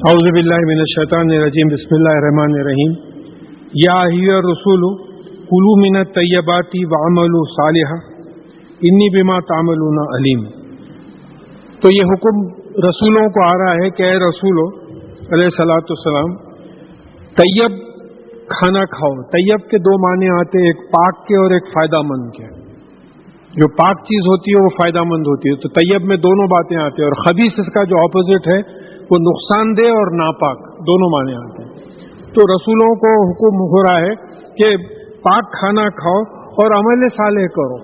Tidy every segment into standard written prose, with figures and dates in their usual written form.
اعوذ باللہ من الشیطان الرجیم بسم اللہ الرحمن الرحیم یا ایھا الرسول کلوا من الطیبات واعملوا صالحا انی بما تعملون علیم۔ تو یہ حکم رسولوں کو آ رہا ہے کہ اے رسولو علیہ الصلوۃ والسلام طیب کھانا کھاؤ۔ طیب کے دو معنی آتے ہیں، ایک پاک کے اور ایک فائدہ مند کے۔ جو پاک چیز ہوتی ہے وہ فائدہ مند ہوتی ہے، تو طیب میں دونوں باتیں آتی ہیں، اور خبیث اس کا جو اپوزٹ ہے وہ نقصان دہ اور ناپاک دونوں معنی آتے ہیں۔ تو رسولوں کو حکم ہو رہا ہے کہ پاک کھانا کھاؤ اور عمل صالح کرو،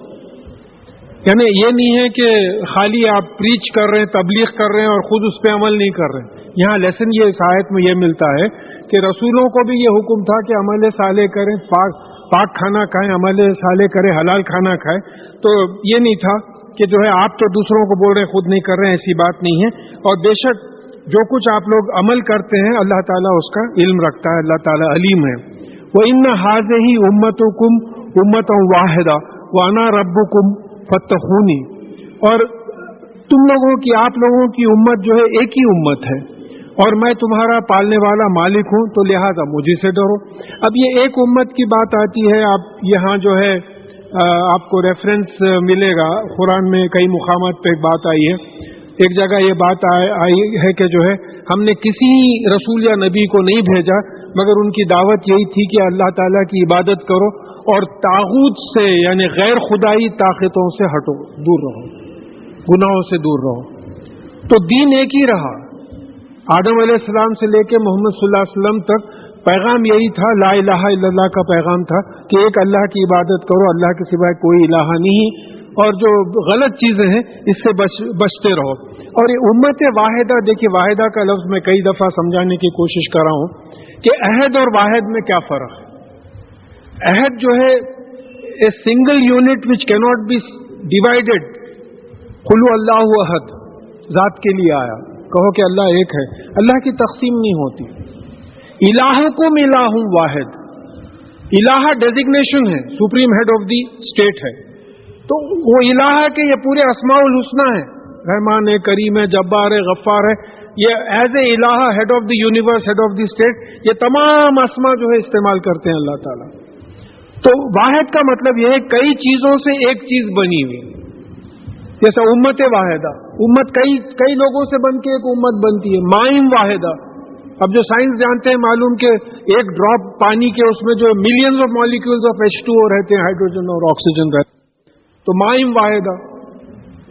یعنی یہ نہیں ہے کہ خالی آپ پریچ کر رہے ہیں، تبلیغ کر رہے ہیں اور خود اس پہ عمل نہیں کر رہے ہیں۔ یہاں لیسن یہ اس آیت میں یہ ملتا ہے کہ رسولوں کو بھی یہ حکم تھا کہ عمل صالح کریں، پاک کھانا کھائیں، عمل صالح کریں، حلال کھانا کھائیں۔ تو یہ نہیں تھا کہ جو ہے آپ تو دوسروں کو بول رہے ہیں خود نہیں کر رہے ہیں، ایسی بات نہیں ہے۔ اور بے شک جو کچھ آپ لوگ عمل کرتے ہیں اللہ تعالیٰ اس کا علم رکھتا ہے، اللہ تعالیٰ علیم ہے۔ وَإِنَّ هَٰذِهِ أُمَّتُكُمْ أُمَّةً وَاحِدَةً وَأَنَا رَبُّكُمْ فَاتَّقُونِی، اور تم لوگوں کی، آپ لوگوں کی امت جو ہے ایک ہی امت ہے، اور میں تمہارا پالنے والا مالک ہوں، تو لہذا مجھے سے ڈرو۔ اب یہ ایک امت کی بات آتی ہے، اب یہاں جو ہے آپ کو ریفرنس ملے گا، قرآن میں کئی مقامات پہ ایک بات آئی ہے۔ ایک جگہ یہ بات آئی ہے کہ جو ہے ہم نے کسی رسول یا نبی کو نہیں بھیجا مگر ان کی دعوت یہی تھی کہ اللہ تعالیٰ کی عبادت کرو اور طاغوت سے یعنی غیر خدائی طاقتوں سے ہٹو، دور رہو، گناہوں سے دور رہو۔ تو دین ایک ہی رہا، آدم علیہ السلام سے لے کے محمد صلی اللہ علیہ وسلم تک پیغام یہی تھا، لا الہ الا اللہ کا پیغام تھا کہ ایک اللہ کی عبادت کرو، اللہ کے سوائے کوئی الہ نہیں، اور جو غلط چیزیں ہیں اس سے بچتے رہو۔ اور یہ امت واحدہ، دیکھیے واحدہ کا لفظ میں کئی دفعہ سمجھانے کی کوشش کر رہا ہوں کہ عہد اور واحد میں کیا فرق ہے۔ عہد جو ہے اے سنگل یونٹ وچ کی ناٹ بی ڈیوائڈیڈ، قل اللہ احد، ذات کے لیے آیا، کہو کہ اللہ ایک ہے، اللہ کی تقسیم نہیں ہوتی۔ الہکم الہ واحد، الہ ڈیزگنیشن ہے، supreme head of the state ہے، تو وہ الہ کے یہ پورے اسماء الحسنی ہے، رحمان ہے، کریم ہے، جبار ہے، غفار ہے، یہ ایز اے الہ head of the universe, head of the state, یہ تمام اسماء جو ہے استعمال کرتے ہیں اللہ تعالیٰ۔ تو واحد کا مطلب یہ ہے کئی چیزوں سے ایک چیز بنی ہوئی، جیسا امت واحدہ، امت کئی لوگوں سے بن کے ایک امت بنتی ہے۔ مائم واحدہ، اب جو سائنس جانتے ہیں معلوم کہ ایک ڈراپ پانی کے اس میں جو millions of molecules of H2O رہتے ہیں، ہائیڈروجن اور آکسیجن رہتے ہیں، تو مائم واحدہ،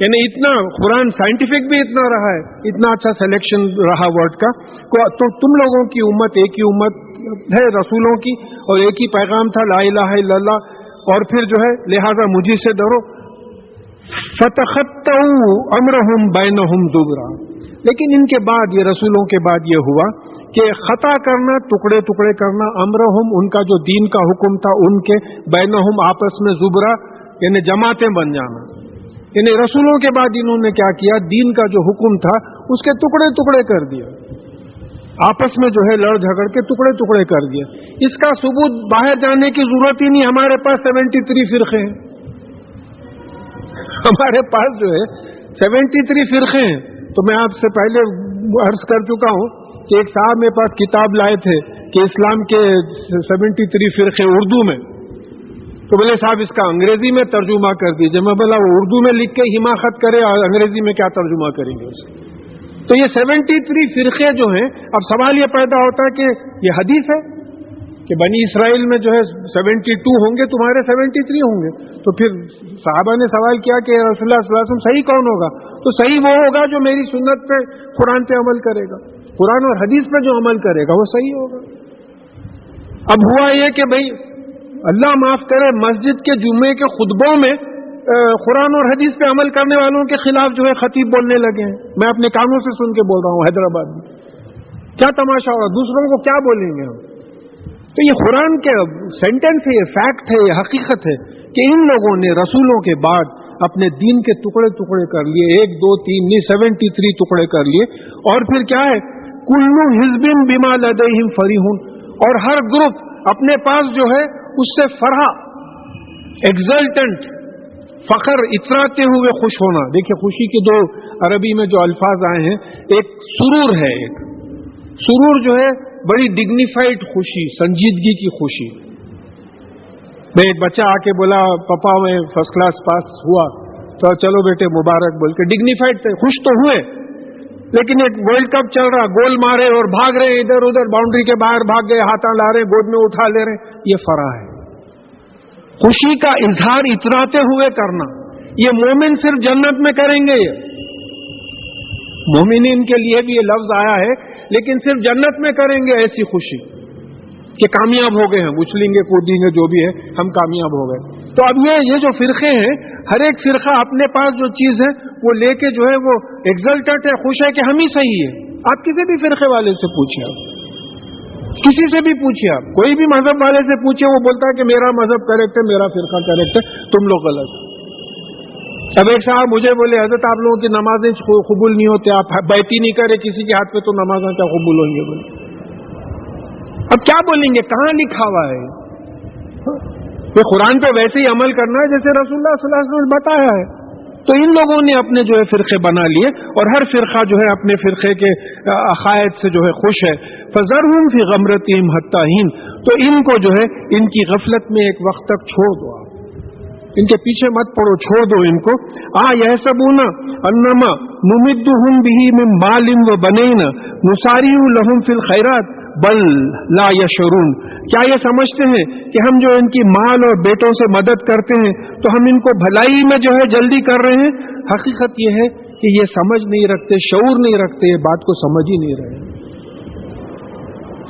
یعنی اتنا قرآن سائنٹیفک بھی اتنا رہا ہے، اتنا اچھا سلیکشن رہا ورڈ کا، تو تم لوگوں کی امت ایک ہی امت ہے رسولوں کی، اور ایک ہی پیغام تھا لا الہ الا اللہ، اور پھر جو ہے لہذا مجھے سے ڈرو۔ فَتَخَطَّعُوا أَمْرَهُمْ بَيْنَهُمْ زُبُرًا، لیکن ان کے بعد، یہ رسولوں کے بعد یہ ہوا کہ خطا کرنا، ٹکڑے ٹکڑے کرنا، امرہم، ان کا جو دین کا حکم تھا ان کے، بینہم، آپس میں، زبرا یعنی جماعتیں بن جانا، یعنی رسولوں کے بعد انہوں نے کیا کیا، دین کا جو حکم تھا اس کے ٹکڑے ٹکڑے کر دیا، آپس میں جو ہے لڑ جھگڑ کے ٹکڑے ٹکڑے کر دیا۔ اس کا ثبوت باہر جانے کی ضرورت ہی نہیں، ہمارے پاس 73 فرقے ہیں، ہمارے پاس جو ہے 73 فرقے ہیں۔ تو میں آپ سے پہلے عرض کر چکا ہوں کہ ایک صاحب میرے پاس کتاب لائے تھے کہ اسلام کے 73 فرقے اردو میں، تو بولے صاحب اس کا انگریزی میں ترجمہ کر دیجیے۔ میں بولا وہ اردو میں لکھ کے حماقت کرے اور انگریزی میں کیا ترجمہ کریں گے اسے؟ تو یہ 73 فرقے جو ہیں، اب سوال یہ پیدا ہوتا ہے کہ یہ حدیث ہے کہ بنی اسرائیل میں جو ہے 72 ہوں گے، تمہارے 73 ہوں گے، تو پھر صحابہ نے سوال کیا کہ رسول اللہ صلی اللہ علیہ وسلم صحیح کون ہوگا؟ تو صحیح وہ ہوگا جو میری سنت پہ، قرآن پہ عمل کرے گا، قرآن اور حدیث پہ جو عمل کرے گا وہ صحیح ہوگا۔ اب ہوا یہ کہ بھئی اللہ معاف کرے، مسجد کے جمعے کے خطبوں میں قرآن اور حدیث پہ عمل کرنے والوں کے خلاف جو ہے خطیب بولنے لگے ہیں، میں اپنے کانوں سے سن کے بول رہا ہوں حیدرآباد میں، کیا تماشا ہوگا، دوسروں کو کیا بولیں گے ہم؟ تو یہ قرآن کے سینٹنس ہے، یہ فیکٹ ہے، یہ حقیقت ہے کہ ان لوگوں نے رسولوں کے بعد اپنے دین کے ٹکڑے ٹکڑے کر لیے، 1 2 3 نہیں 73 ٹکڑے کر لیے، اور پھر کیا ہے، کل حزب بما لدیہم فرحون، اور ہر گروپ اپنے پاس جو ہے اس سے فرح، ایگزلٹنٹ، فخر، اتراتے ہوئے خوش ہونا۔ دیکھیے خوشی کے دو عربی میں جو الفاظ آئے ہیں، ایک سرور ہے، ایک سرور جو ہے بڑی ڈگنیفائڈ خوشی، سنجیدگی کی خوشی. میں ایک بچہ آ کے بولا پپا میں فرسٹ کلاس پاس ہوا، تو چلو بیٹے مبارک بول کے ڈگنیفائڈ تھے، خوش تو ہوئے. لیکن ایک ورلڈ کپ چل رہا، گول مارے اور بھاگ رہے ادھر ادھر، باؤنڈری کے باہر بھاگ گئے، ہاتھاں لا رہے، گود میں اٹھا لے رہے، یہ فرح ہے. خوشی کا اظہار اتراتے ہوئے کرنا، یہ مومن صرف جنت میں کریں گے. یہ مومنین کے لیے بھی یہ لفظ آیا ہے، لیکن صرف جنت میں کریں گے ایسی خوشی کہ کامیاب ہو گئے ہیں، اچھلیں گے کودیں گے جو بھی ہے، ہم کامیاب ہو گئے. تو اب یہ جو فرقے ہیں، ہر ایک فرقہ اپنے پاس جو چیز ہے وہ لے کے جو ہے وہ ایگزلٹڈ ہے، خوش ہے کہ ہم ہی صحیح ہے. آپ کسی بھی فرقے والے سے پوچھیں، آپ کسی سے بھی پوچھیں، آپ کوئی بھی مذہب والے سے پوچھیں، وہ بولتا ہے کہ میرا مذہب کریکٹ ہے، میرا فرقہ کریکٹ ہے، تم لوگ غلط. اب ایک صاحب مجھے بولے حضرت آپ لوگوں کی نمازیں قبول نہیں ہوتے، آپ بیعت ہی نہیں کرے کسی کے ہاتھ پہ، تو نمازیں کیا قبول ہوں گے؟ بولے اب کیا بولیں گے؟ کہاں لکھا ہوا ہے؟ یہ قرآن پہ ویسے ہی عمل کرنا ہے جیسے رسول اللہ صلی اللہ علیہ وسلم نے بتایا ہے. تو ان لوگوں نے اپنے جو ہے فرقے بنا لیے، اور ہر فرقہ جو ہے اپنے فرقے کے عقائد سے جو ہے خوش ہے. فذرہم فی غمرتہم حتی حین، تو ان کو جو ہے ان کی غفلت میں ایک وقت تک چھوڑ دو، آپ ان کے پیچھے مت پڑو، چھوڑ دو ان کو. یحسبون انما نمدہم بہ من مال و بنین نسارع لہم فی الخیرات بل لا یشعرون، کیا یہ سمجھتے ہیں کہ ہم جو ان کی مال اور بیٹوں سے مدد کرتے ہیں تو ہم ان کو بھلائی میں جو ہے جلدی کر رہے ہیں؟ حقیقت یہ ہے کہ یہ سمجھ نہیں رکھتے، شعور نہیں رکھتے، یہ بات کو سمجھ ہی نہیں رہے.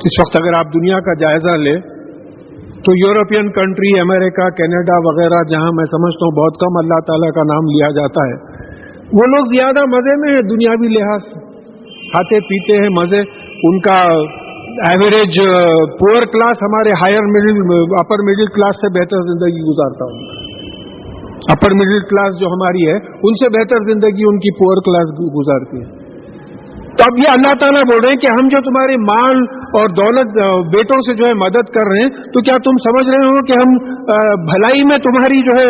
اس وقت اگر آپ دنیا کا جائزہ لیں تو یورپین کنٹری، امریکہ، کینیڈا وغیرہ، جہاں میں سمجھتا ہوں بہت کم اللہ تعالیٰ کا نام لیا جاتا ہے، وہ لوگ زیادہ مزے میں ہیں دنیاوی لحاظ سے، کھاتے پیتے ہیں مزے. ان کا ایوریج پور کلاس ہمارے اپر مڈل کلاس سے بہتر زندگی گزارتا ہوں. اپر مڈل کلاس جو ہماری ہے ان سے بہتر زندگی ان کی پور کلاس گزارتی ہے. تو اب یہ اللہ تعالیٰ بول رہے ہیں کہ ہم جو تمہارے مال اور دولت بیٹوں سے جو ہے مدد کر رہے ہیں، تو کیا تم سمجھ رہے ہو کہ ہم بھلائی میں تمہاری جو ہے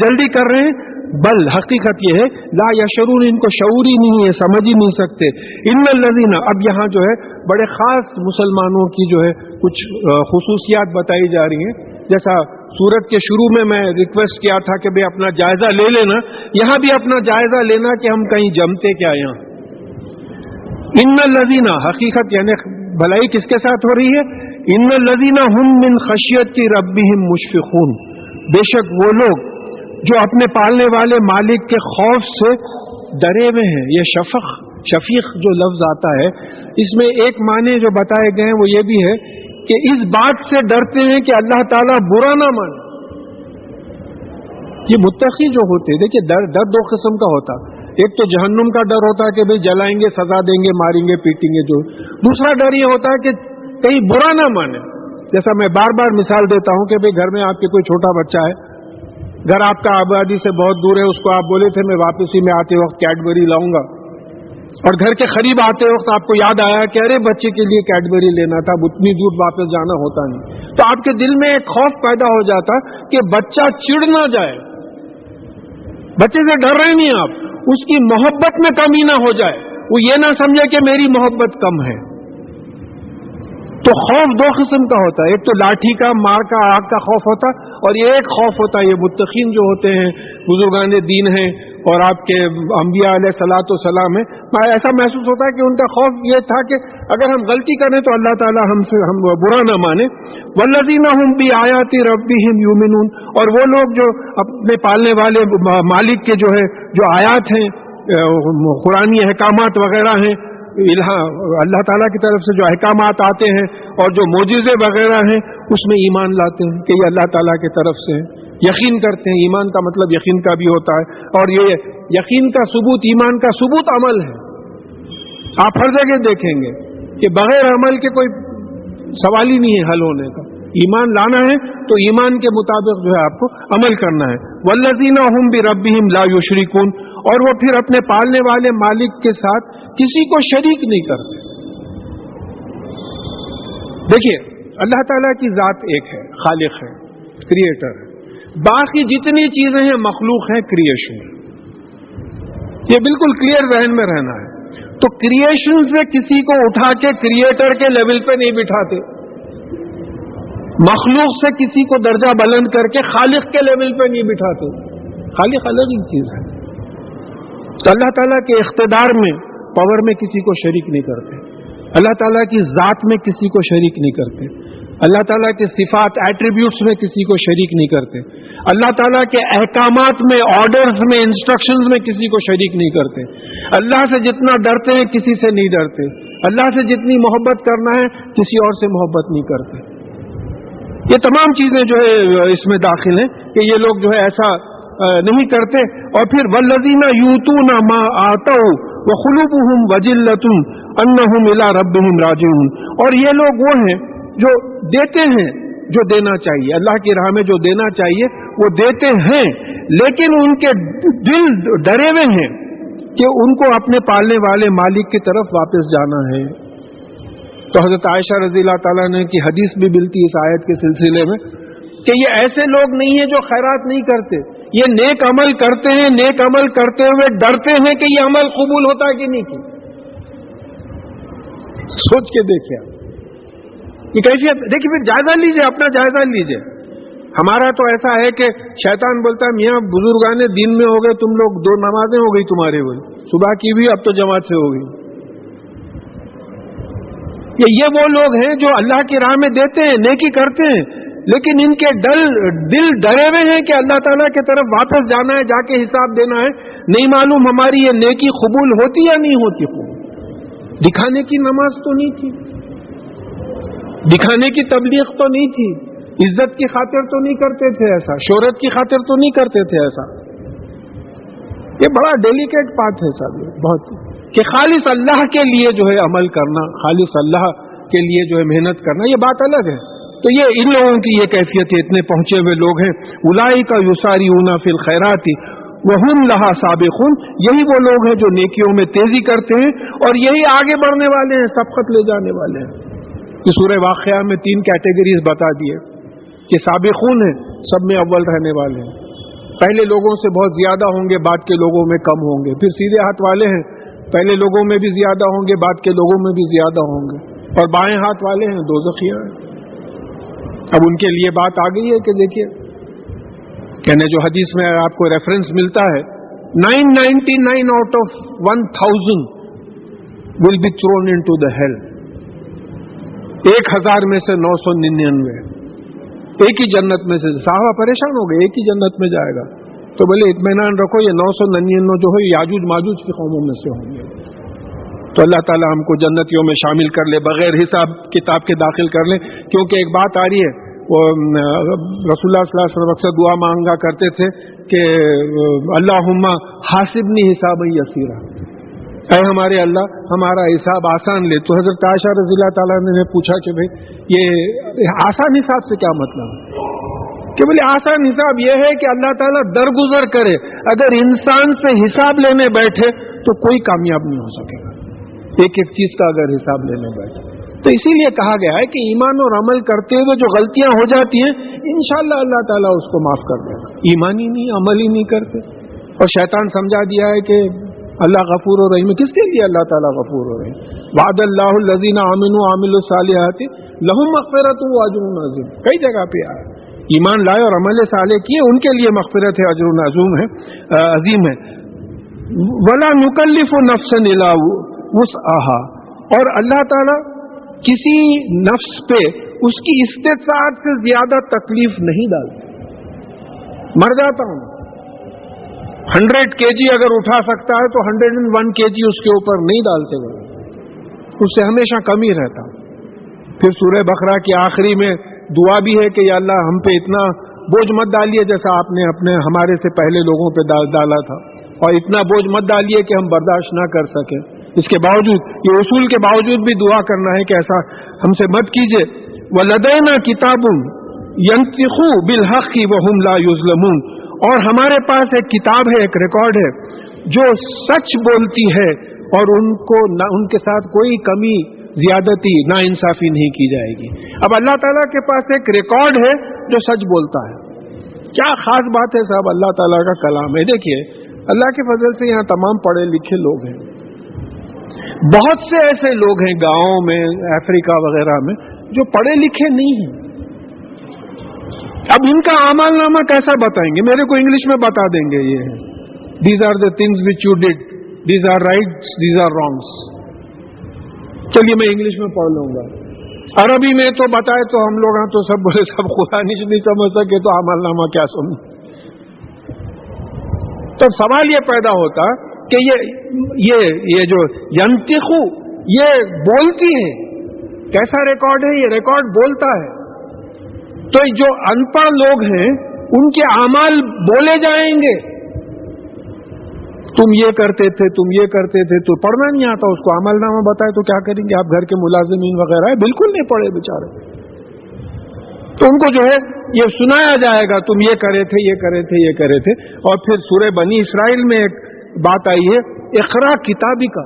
جلدی کر رہے ہیں؟ بل حقیقت یہ ہے لا یشعرون، ان کو شعور ہی نہیں ہے، سمجھ ہی نہیں سکتے. ان الذین، اب یہاں جو ہے بڑے خاص مسلمانوں کی جو ہے کچھ خصوصیات بتائی جا رہی ہیں. جیسا سورت کے شروع میں ریکویسٹ کیا تھا کہ بھئی اپنا جائزہ لے لینا، یہاں بھی اپنا جائزہ لینا کہ ہم کہیں جمتے کیا یہاں. ان الذین، حقیقت یعنی بھلائی کس کے ساتھ ہو رہی ہے؟ ان الذین هم من خشیت ربهم مشفقون، بے شک وہ لوگ جو اپنے پالنے والے مالک کے خوف سے ڈرے ہوئے ہیں. یہ شفیق جو لفظ آتا ہے، اس میں ایک معنی جو بتائے گئے ہیں وہ یہ بھی ہے کہ اس بات سے ڈرتے ہیں کہ اللہ تعالیٰ برا نہ مانے. یہ متقی جو ہوتے، دیکھیے ڈر دو قسم کا ہوتا. ایک تو جہنم کا ڈر ہوتا ہے کہ بھئی جلائیں گے، سزا دیں گے، ماریں گے، پیٹیں گے. جو دوسرا ڈر یہ ہوتا ہے کہ کہیں برا نہ مانے. جیسا میں بار بار مثال دیتا ہوں کہ بھئی گھر میں آپ کے کوئی چھوٹا بچہ ہے، گھر آپ کا آبادی سے بہت دور ہے، اس کو آپ بولے تھے میں واپسی میں آتے وقت کیڈبری لاؤں گا، اور گھر کے قریب آتے وقت آپ کو یاد آیا کہ ارے بچے کے لیے کیڈبری لینا تھا، اتنی دور واپس جانا ہوتا نہیں. تو آپ کے دل میں ایک خوف پیدا ہو جاتا کہ بچہ چڑ نہ جائے. بچے سے ڈر رہے نہیں آپ، اس کی محبت میں کمی نہ ہو جائے، وہ یہ نہ سمجھے کہ میری محبت کم ہے. تو خوف دو قسم کا ہوتا ہے، ایک تو لاٹھی کا، مار کا، آگ کا خوف ہوتا، اور یہ ایک خوف ہوتا ہے یہ متقین جو ہوتے ہیں، بزرگان دین ہیں اور آپ کے انبیاء علیہ الصلوۃ والسلام ہیں. ایسا محسوس ہوتا ہے کہ ان کا خوف یہ تھا کہ اگر ہم غلطی کریں تو اللہ تعالیٰ ہم برا نہ مانے. والذین هم بآیات ربهم یؤمنون، اور وہ لوگ جو اپنے پالنے والے مالک کے جو ہے جو آیات ہیں، قرآنی احکامات وغیرہ ہیں، اللہ تعالیٰ کی طرف سے جو احکامات آتے ہیں اور جو معجزے وغیرہ ہیں، اس میں ایمان لاتے ہیں کہ یہ اللہ تعالیٰ کی طرف سے ہیں، یقین کرتے ہیں. ایمان کا مطلب یقین کا بھی ہوتا ہے، اور یہ یقین کا ثبوت، ایمان کا ثبوت عمل ہے. آپ ہر جگہ دیکھیں گے کہ بغیر عمل کے کوئی سوال ہی نہیں ہے حل ہونے کا. ایمان لانا ہے تو ایمان کے مطابق جو ہے آپ کو عمل کرنا ہے. والذین هم بربهم لا یشرکون، اور وہ پھر اپنے پالنے والے مالک کے ساتھ کسی کو شریک نہیں کرتے. دیکھیے اللہ تعالیٰ کی ذات ایک ہے، خالق ہے، کریٹر ہے. باقی جتنی چیزیں ہیں مخلوق ہیں، کریشن ہے. یہ بالکل کلیئر ذہن میں رہنا ہے. تو کریشن سے کسی کو اٹھا کے کریٹر کے لیول پہ نہیں بٹھاتے، مخلوق سے کسی کو درجہ بلند کر کے خالق کے لیول پہ نہیں بٹھاتے. خالق الگ ہی چیز ہے. تو اللہ تعالیٰ کے اقتدار میں، پاور میں کسی کو شریک نہیں کرتے، اللہ تعالیٰ کی ذات میں کسی کو شریک نہیں کرتے، اللہ تعالیٰ کے صفات ایٹریبیوٹس میں کسی کو شریک نہیں کرتے، اللہ تعالیٰ کے احکامات میں، آرڈرز میں، انسٹرکشنز میں کسی کو شریک نہیں کرتے. اللہ سے جتنا ڈرتے ہیں کسی سے نہیں ڈرتے، اللہ سے جتنی محبت کرنا ہے کسی اور سے محبت نہیں کرتے. یہ تمام چیزیں جو ہے اس میں داخل ہیں کہ یہ لوگ جو ہے ایسا نہیں کرتے. اور پھر والذین یؤتون ما آتوا وقلوبهم وجلۃ انہم الی ربہم راجعون، اور یہ لوگ وہ ہیں جو دیتے ہیں جو دینا چاہیے، اللہ کی راہ میں جو دینا چاہیے وہ دیتے ہیں، لیکن ان کے دل ڈرے ہوئے ہیں کہ ان کو اپنے پالنے والے مالک کی طرف واپس جانا ہے. تو حضرت عائشہ رضی اللہ تعالیٰ عنہ کی حدیث بھی ملتی اس آیت کے سلسلے میں کہ یہ ایسے لوگ نہیں ہیں جو خیرات نہیں کرتے، یہ نیک عمل کرتے ہیں، نیک عمل کرتے ہوئے ڈرتے ہیں کہ یہ عمل قبول ہوتا ہے کہ نہیں کی. سوچ کے دیکھیں یہ کیفیت، دیکھیے پھر جائزہ لیجئے، اپنا جائزہ لیجئے. ہمارا تو ایسا ہے کہ شیطان بولتا ہے میاں بزرگان دین میں ہو گئے تم لوگ، 2 نمازیں ہو گئی تمہاری، ہوئی صبح کی بھی اب تو جماعت سے ہو گئی. یہ وہ لوگ ہیں جو اللہ کی راہ میں دیتے ہیں، نیکی کرتے ہیں، لیکن ان کے دل ڈرے ہوئے ہیں کہ اللہ تعالیٰ کی طرف واپس جانا ہے، جا کے حساب دینا ہے. نہیں معلوم ہماری یہ نیکی قبول ہوتی یا نہیں ہوتی. دکھانے کی نماز تو نہیں تھی، دکھانے کی تبلیغ تو نہیں تھی، عزت کی خاطر تو نہیں کرتے تھے ایسا، شہرت کی خاطر تو نہیں کرتے تھے ایسا. یہ بڑا ڈیلیکیٹ بات ہے صاحب، بہت، کہ خالص اللہ کے لیے جو ہے عمل کرنا، خالص اللہ کے لیے جو ہے محنت کرنا، یہ بات الگ ہے. تو یہ ان لوگوں کی یہ کیفیت ہے، اتنے پہنچے ہوئے لوگ ہیں. اولئک یسارعون فی الخیرات وہم لہا سابقون، یہی وہ لوگ ہیں جو نیکیوں میں تیزی کرتے ہیں اور یہی آگے بڑھنے والے ہیں، سبقت لے جانے والے ہیں. یہ سورہ واقعہ میں 3 کیٹیگریز بتا دیے کہ سابقون ہیں، سب میں اول رہنے والے ہیں. پہلے لوگوں سے بہت زیادہ ہوں گے، بعد کے لوگوں میں کم ہوں گے. پھر سیدھے ہاتھ والے ہیں، پہلے لوگوں میں بھی زیادہ ہوں گے، بعد کے لوگوں میں بھی زیادہ ہوں گے. اور بائیں ہاتھ والے ہیں دوزخیہ ہیں. اب ان کے لیے بات آ گئی ہے کہ دیکھیے کہنے جو حدیث میں آپ کو ریفرنس ملتا ہے 999 out of 1000 will be thrown into the hell. 1000 میں سے 999 ایک ہی جنت میں سے. صحابہ پریشان ہو گئے، ایک ہی جنت میں جائے گا. تو بولے اطمینان رکھو، یہ 999 جو ہے یاجوج ماجوج کی قوموں میں سے ہوں گے. تو اللہ تعالیٰ ہم کو جنتیوں میں شامل کر لے، بغیر حساب کتاب کے داخل کر لے. کیونکہ ایک بات آ رہی ہے، وہ رسول اللہ صلی اللہ علیہ وسلم اکثر دعا مانگا کرتے تھے کہ اللہم حاسبنی حسابا یسیرا، اے ہمارے اللہ ہمارا حساب آسان لے. تو حضرت عائشہ رضی اللہ تعالیٰ نے پوچھا کہ بھئی یہ آسان حساب سے کیا مطلب ہے؟ کہ بولے آسان حساب یہ ہے کہ اللہ تعالیٰ درگزر کرے. اگر انسان سے حساب لینے بیٹھے تو کوئی کامیاب نہیں ہو سکے گا، ایک ایک چیز کا اگر حساب لینے بیٹھے. تو اسی لیے کہا گیا ہے کہ ایمان اور عمل کرتے ہوئے جو غلطیاں ہو جاتی ہیں انشاءاللہ اللہ تعالیٰ اس کو معاف کر دے گا. ایمان ہی نہیں، عمل ہی نہیں کرتے. اور شیطان سمجھا دیا ہے کہ اللہ غفور و رحیم. کس کے لیے اللہ تعالیٰ غفور و رحیم؟ وعد اللہ الذین آمنوا وعملوا الصالحات لہم مغفرۃ واجر عظیم. کئی جگہ پہ آیا ایمان لائے اور عمل صالح کیے ان کے لیے مغفرت ہے، اجر عظیم ہے، عظیم ہے. ولا نکلف نفسا الا وسعها، اور اللہ تعالیٰ کسی نفس پہ اس کی استطاعت سے زیادہ تکلیف نہیں ڈالتا. مر جاتا ہوں 100 kg اگر اٹھا سکتا ہے تو 101 kg اس کے اوپر نہیں ڈالتے ہوئے، اس سے ہمیشہ کم ہی رہتا. پھر سورہ بقرہ کی آخری میں دعا بھی ہے کہ یا اللہ ہم پہ اتنا بوجھ مت ڈالیے جیسا آپ نے اپنے ہمارے سے پہلے لوگوں پہ ڈالا تھا، اور اتنا بوجھ مت ڈالیے کہ ہم برداشت نہ کر سکیں. اس کے باوجود، یہ اصول کے باوجود بھی دعا کرنا ہے کہ ایسا ہم سے مت کیجیے. وَلَدَيْنَا كِتَابٌ يَنطِقُ بِالْحَقِّ وَهُمْ لَا يُظْلَمُونَ، اور ہمارے پاس ایک کتاب ہے، ایک ریکارڈ ہے جو سچ بولتی ہے اور ان کے ساتھ کوئی کمی، زیادتی، نا انصافی نہیں کی جائے گی. اب اللہ تعالیٰ کے پاس ایک ریکارڈ ہے جو سچ بولتا ہے. کیا خاص بات ہے صاحب، اللہ تعالیٰ کا کلام ہے. دیکھیے اللہ کے فضل سے یہاں تمام پڑھے لکھے لوگ ہیں. بہت سے ایسے لوگ ہیں گاؤں میں، افریقہ وغیرہ میں، جو پڑھے لکھے نہیں ہیں. اب ان کا اعمال نامہ کیسا بتائیں گے؟ میرے کو انگلش میں بتا دیں گے یہ ہے. These are the things which you did, these are rights, these are wrongs. چلیے میں انگلش میں پڑھ لوں گا. عربی میں تو بتائے تو ہم لوگ تو سب بولے سب قرآن نہیں سمجھ سکے تو اعمال نامہ کیا سمجھ. تو سوال یہ پیدا ہوتا کہ یہ جو ینتخو یہ بولتی ہے، کیسا ریکارڈ ہے؟ یہ ریکارڈ بولتا ہے. تو جو ان پڑھ لوگ ہیں ان کے اعمال بولے جائیں گے. تم یہ کرتے تھے، تم یہ کرتے تھے، تو پڑھنا نہیں آتا اس کو عمل نامہ بتائے تو کیا کریں گے؟ آپ گھر کے ملازمین وغیرہ بالکل نہیں پڑھے بیچارے، تو ان کو جو ہے یہ سنایا جائے گا تم یہ کرے تھے، یہ کرے تھے، یہ کرے تھے. اور پھر سورہ بنی اسرائیل میں ایک بات آئی ہے، اقرا کتابی کا،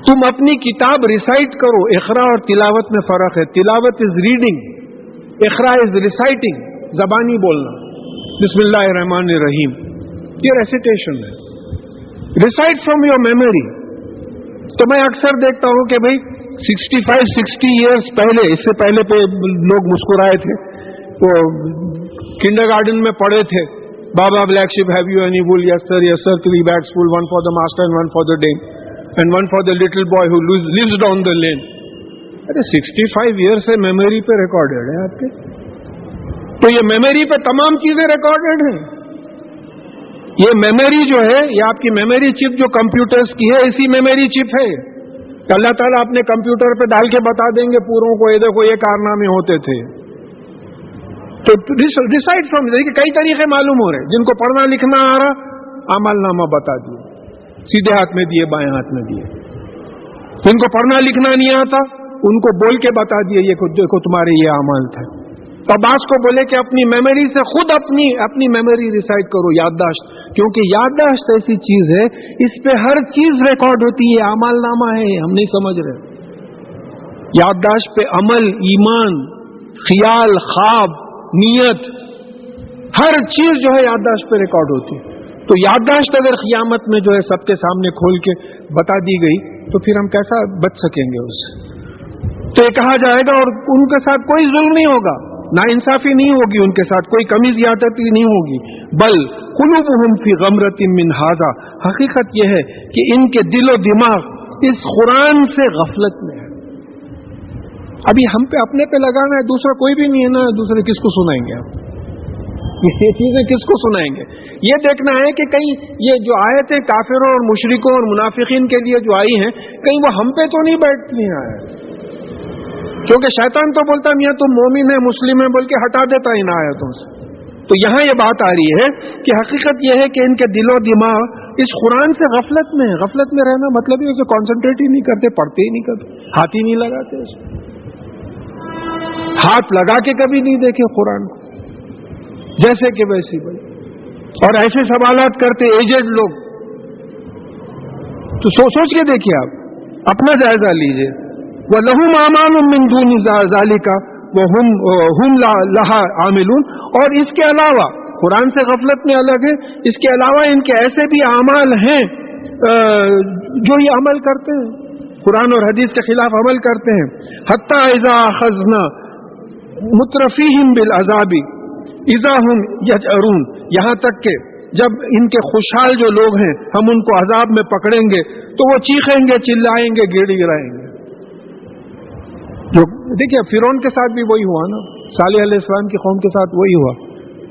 تم اپنی کتاب ریسائٹ کرو. اقرا اور تلاوت میں فرق ہے. تلاوت is reading, Iqra is reciting, زبانی بولنا. بسم اللہ الرحمن الرحیم یہ ریسیٹیشن ہے. Recite from your memory. تو میں اکثر دیکھتا ہوں کہ بھائی 65-60 ایئرس پہلے، اس سے پہلے پہ لوگ مسکرائے تھے، تو کنڈر گارڈن میں پڑھے تھے، بابا black ship have you any وول؟ یس سر، یس سر. 3 bags full, 1 for the master and 1 for the dame and 1 for the little boy who lives down the lane. ارے 65 ایئر سے میموری پہ ریکارڈیڈ ہے آپ کے. تو یہ میموری پہ تمام چیزیں ریکارڈیڈ ہیں. یہ میموری جو ہے، یہ آپ کی میموری چپ جو کمپیوٹرز کی ہے، اسی میموری چپ ہے. اللہ تعالیٰ اپنے کمپیوٹر پہ ڈال کے بتا دیں گے پوروں کو، یہ دیکھو یہ کارنامے ہوتے تھے. تو ڈیسائڈ فرام، کئی طریقے معلوم ہو رہے. جن کو پڑھنا لکھنا آ رہا، عمل نامہ بتا دیے، سیدھے ہاتھ میں دیے، بائیں ہاتھ میں دیے. جن کو پڑھنا لکھنا نہیں آتا ان کو بول کے بتا دیے، یہ دیکھو تمہارے یہ اعمال تھے. تو بعض کو بولے کہ اپنی میموری سے خود اپنی میموری ریسائٹ کرو، یادداشت. کیونکہ یادداشت ایسی چیز ہے، اس پہ ہر چیز ریکارڈ ہوتی ہے. اعمال نامہ ہے، ہم نہیں سمجھ رہے. یادداشت پہ عمل، ایمان، خیال، خواب، نیت، ہر چیز جو ہے یادداشت پہ ریکارڈ ہوتی ہے. تو یادداشت اگر قیامت میں جو ہے سب کے سامنے کھول کے بتا دی گئی تو پھر ہم کیسا بچ سکیں گے اس سے؟ تو یہ کہا جائے گا، اور ان کے ساتھ کوئی ظلم نہیں ہوگا، نا انصافی نہیں ہوگی، ان کے ساتھ کوئی کمی زیادتی نہیں ہوگی. بل قلوبہم فی غمرۃ من ھذا، حقیقت یہ ہے کہ ان کے دل و دماغ اس قرآن سے غفلت میں ہے. ابھی ہم پہ اپنے پہ لگانا ہے، دوسرا کوئی بھی نہیں ہے نا. دوسرے کس کو سنائیں گے آپ؟ یہ چیزیں کس کو سنائیں گے؟ یہ دیکھنا ہے کہ کہیں یہ جو آیتیں کافروں اور مشرکوں اور منافقین کے لیے جو آئی ہیں، کہیں وہ ہم پہ تو نہیں بیٹھتی ہیں آیت. کیونکہ شیطان تو بولتا میاں تم مومن ہے، مسلم ہے، بول کے ہٹا دیتا ان آیتوں سے. تو یہاں یہ بات آ رہی ہے کہ حقیقت یہ ہے کہ ان کے دل و دماغ اس قرآن سے غفلت میں ہے. غفلت میں رہنا مطلب یہ کہ کانسنٹریٹ ہی نہیں کرتے، پڑھتے ہی نہیں کرتے، ہاتھ ہی نہیں لگاتے اس میں. ہاتھ لگا کے کبھی نہیں دیکھے قرآن کو، جیسے کہ ویسی بھائی. اور ایسے سوالات کرتے ایجڈ لوگ. تو سوچ کے دیکھیے، آپ اپنا جائزہ لیجئے. وَلَهُمْ أَعْمَالٌ مِّن دُونِ ذَلِكَ وَهُمْ لَهَا عَامِلُونَ. اور اس کے علاوہ قرآن سے غفلت میں الگ ہے، اس کے علاوہ ان کے ایسے بھی اعمال ہیں جو یہ عمل کرتے ہیں، قرآن اور حدیث کے خلاف عمل کرتے ہیں. حَتَّى إِذَا أَخَذْنَا مُتْرَفِيهِمْ بِالْعَذَابِ إِذَا هُمْ يَجْأَرُونَ. یہاں تک کہ جب ان کے خوشحال جو لوگ ہیں ہم ان کو عذاب میں پکڑیں گے تو وہ چیخیں گے، چلائیں گے، گڑ گڑائیں گے. جو دیکھیے فرعون کے ساتھ بھی وہی ہوا نا، صالح علیہ السلام کی قوم کے ساتھ وہی ہوا.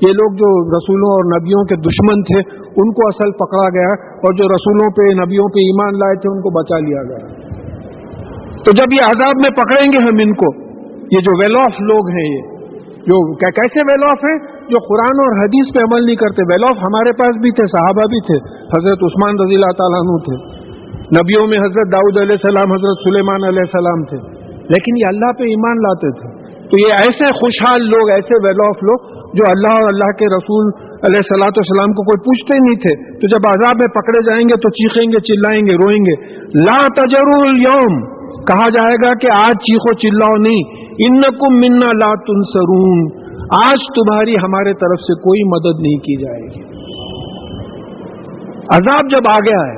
یہ لوگ جو رسولوں اور نبیوں کے دشمن تھے ان کو اصل پکڑا گیا، اور جو رسولوں پہ نبیوں پہ ایمان لائے تھے ان کو بچا لیا گیا. تو جب یہ عذاب میں پکڑیں گے ہم ان کو، یہ جو ویل آف لوگ ہیں، یہ جو کیسے ویل آف ہیں؟ جو قرآن اور حدیث پہ عمل نہیں کرتے. ویل آف ہمارے پاس بھی تھے، صحابہ بھی تھے، حضرت عثمان رضی اللہ تعالیٰ عنہ تھے، نبیوں میں حضرت داؤد علیہ السلام، حضرت سلیمان علیہ السلام تھے، لیکن یہ اللہ پہ ایمان لاتے تھے. تو یہ ایسے خوشحال لوگ، ایسے ویل آف لوگ جو اللہ اور اللہ کے رسول علیہ الصلوۃ والسلام کو کوئی پوچھتے ہی نہیں تھے. تو جب عذاب میں پکڑے جائیں گے تو چیخیں گے، چلائیں گے، روئیں گے. لا تجروا اليوم، کہا جائے گا کہ آج چیخو چلاؤ نہیں. انکم منا لا تنصرون، آج تمہاری ہمارے طرف سے کوئی مدد نہیں کی جائے گی. عذاب جب آ گیا ہے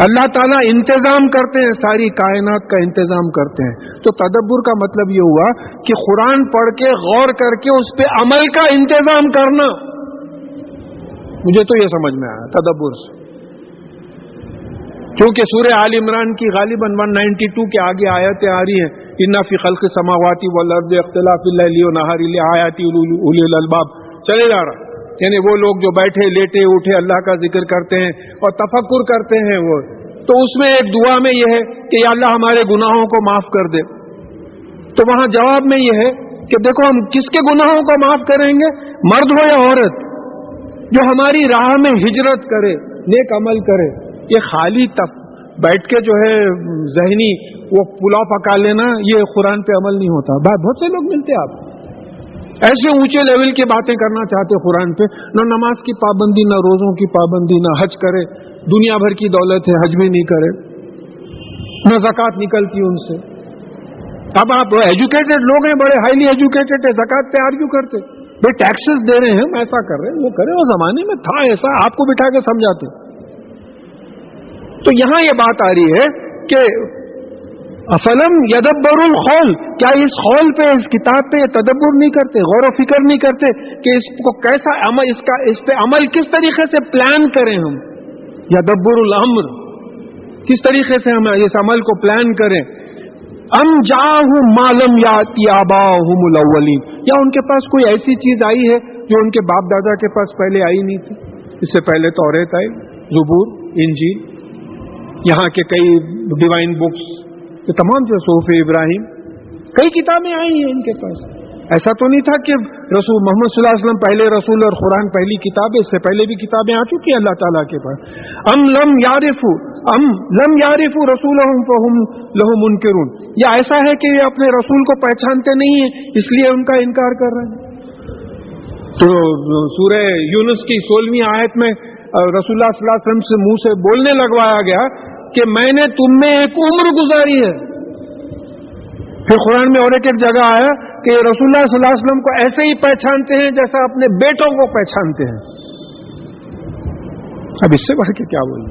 اللہ تعالیٰ انتظام کرتے ہیں، ساری کائنات کا انتظام کرتے ہیں. تو تدبر کا مطلب یہ ہوا کہ قرآن پڑھ کے غور کر کے اس پہ عمل کا انتظام کرنا. مجھے تو یہ سمجھ میں آیا تدبر سے، کیونکہ سورہ آل عمران کی غالباً 192 کے آگے آیتیں آ رہی ہیں، اِنَّ فِي خَلْقِ السَّمَاوَاتِ وَالْأَرْضِ اخْتِلَافِ اللَّيْلِ وَالنَّهَارِ لِآيَاتٍ لِأُولِي الْأَلْبَابِ. چلے جا رہا، یعنی وہ لوگ جو بیٹھے لیٹے اٹھے اللہ کا ذکر کرتے ہیں اور تفکر کرتے ہیں، وہ تو اس میں ایک دعا میں یہ ہے کہ یا اللہ ہمارے گناہوں کو معاف کر دے. تو وہاں جواب میں یہ ہے کہ دیکھو ہم کس کے گناہوں کو معاف کریں گے، مرد ہو یا عورت، جو ہماری راہ میں ہجرت کرے، نیک عمل کرے. یہ خالی بیٹھ کے جو ہے ذہنی وہ پلاؤ پکا لینا، یہ قرآن پہ عمل نہیں ہوتا. بہت سے لوگ ملتے آپ ایسے اونچے لیول کی باتیں کرنا چاہتے قرآن پہ، نہ نماز کی پابندی، نہ روزوں کی پابندی، نہ حج کرے، دنیا بھر کی دولت ہے حج بھی نہیں کرے، نہ زکوٰۃ نکلتی ان سے. اب آپ ایجوکیٹڈ لوگ ہیں، بڑے ہائیلی ایجوکیٹڈ ہیں، زکوٰۃ پہ آرگیو کرتے بھائی ٹیکسز دے رہے ہیں ہم، ایسا کر رہے ہیں وہ کرے. وہ زمانے میں تھا ایسا، آپ کو بٹھا کے سمجھاتے. تو یہاں یہ بات آ رہی ہے کہ افلم یدبر القول، کیا اس قول پہ، اس کتاب پہ تدبر نہیں کرتے، غور و فکر نہیں کرتے کہ اس کو کیسا عمل، اس پہ عمل کس طریقے سے پلان کریں ہم. یدبر الامر، کس طریقے سے ہم اس عمل کو پلان کریں. ام جاءہم ما لم یأت آباؤہم الاولین، یا ان کے پاس کوئی ایسی چیز آئی ہے جو ان کے باپ دادا کے پاس پہلے آئی نہیں تھی. اس سے پہلے توریت آئی، زبور، انجیل، یہاں کے کئی ڈیوائن بکس، یہ تمام جو صحف ابراہیم، کئی کتابیں آئی ہیں ان کے پاس. ایسا تو نہیں تھا کہ رسول محمد صلی اللہ علیہ وسلم پہلے رسول اور قرآن پہلی کتاب ہے، اس سے پہلے بھی کتابیں آ چکی ہیں اللہ تعالیٰ کے پاس. ام لم یعرفوا رسولہم فہم لہ منکرون، یا ایسا ہے کہ یہ اپنے رسول کو پہچانتے نہیں ہیں اس لیے ان کا انکار کر رہے ہیں. تو سورہ یونس کی 16ویں آیت میں رسول اللہ صلی اللہ علیہ وسلم سے منہ سے بولنے لگوایا گیا کہ میں نے تم میں ایک عمر گزاری ہے. پھر قرآن میں اور ایک جگہ آیا کہ رسول اللہ صلی اللہ علیہ وسلم کو ایسے ہی پہچانتے ہیں جیسا اپنے بیٹوں کو پہچانتے ہیں. اب اس سے بڑھ کے کیا بولیں.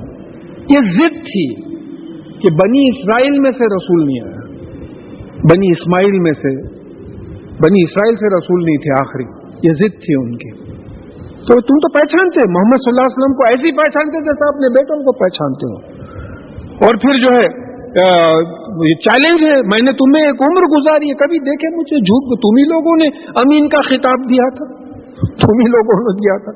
یہ ضد تھی کہ بنی اسرائیل میں سے رسول نہیں آیا، بنی اسماعیل میں سے، بنی اسرائیل سے رسول نہیں تھے آخری. یہ ضد تھی ان کی. تو تم تو پہچانتے محمد صلی اللہ علیہ وسلم کو ایسے ہی پہچانتے جیسا اپنے بیٹوں کو پہچانتے ہو. اور پھر جو ہے یہ چیلنج ہے، میں نے تمہیں ایک عمر گزاری ہے، کبھی دیکھے مجھے جھوٹ. تم ہی لوگوں نے امین کا خطاب دیا تھا، تم ہی لوگوں نے دیا تھا.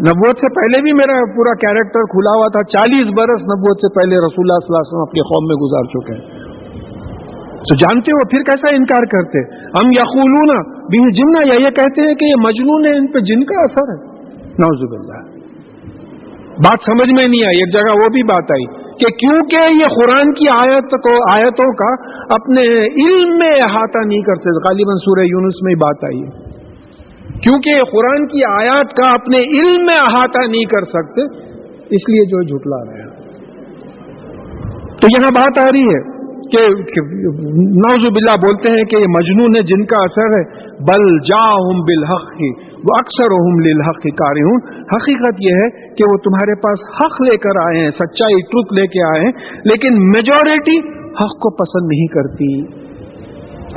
نبوت سے پہلے بھی میرا پورا کیریکٹر کھلا ہوا تھا. 40 برس نبوت سے پہلے رسول اللہ صلی اللہ علیہ وسلم اپنی قوم میں گزار چکے ہیں. تو جانتے ہو پھر کیسا انکار کرتے. ہم یقولون بھی جنہ، یا یہ کہتے ہیں کہ یہ مجنون ہے، ان پہ جن کا اثر ہے. نعوذ باللہ. بات سمجھ میں نہیں آئی. ایک جگہ وہ بھی بات آئی کہ کیونکہ یہ قرآن کی آیتوں کا اپنے علم میں احاطہ نہیں کرتے. غالباً سورہ یونس میں ہی بات آئی ہے، کیونکہ قرآن کی آیات کا اپنے علم میں احاطہ نہیں کر سکتے، اس لیے جو جھٹلا رہے ہیں. تو یہاں بات آ رہی ہے کہ نعوذ باللہ بولتے ہیں کہ یہ مجنون ہے جن کا اثر ہے. بل جاءہم بالحق واکثرہم للحق کارہون. حقیقت یہ ہے کہ وہ تمہارے پاس حق لے کر آئے ہیں، سچائی، ٹروت لے کے آئے ہیں، لیکن میجورٹی حق کو پسند نہیں کرتی.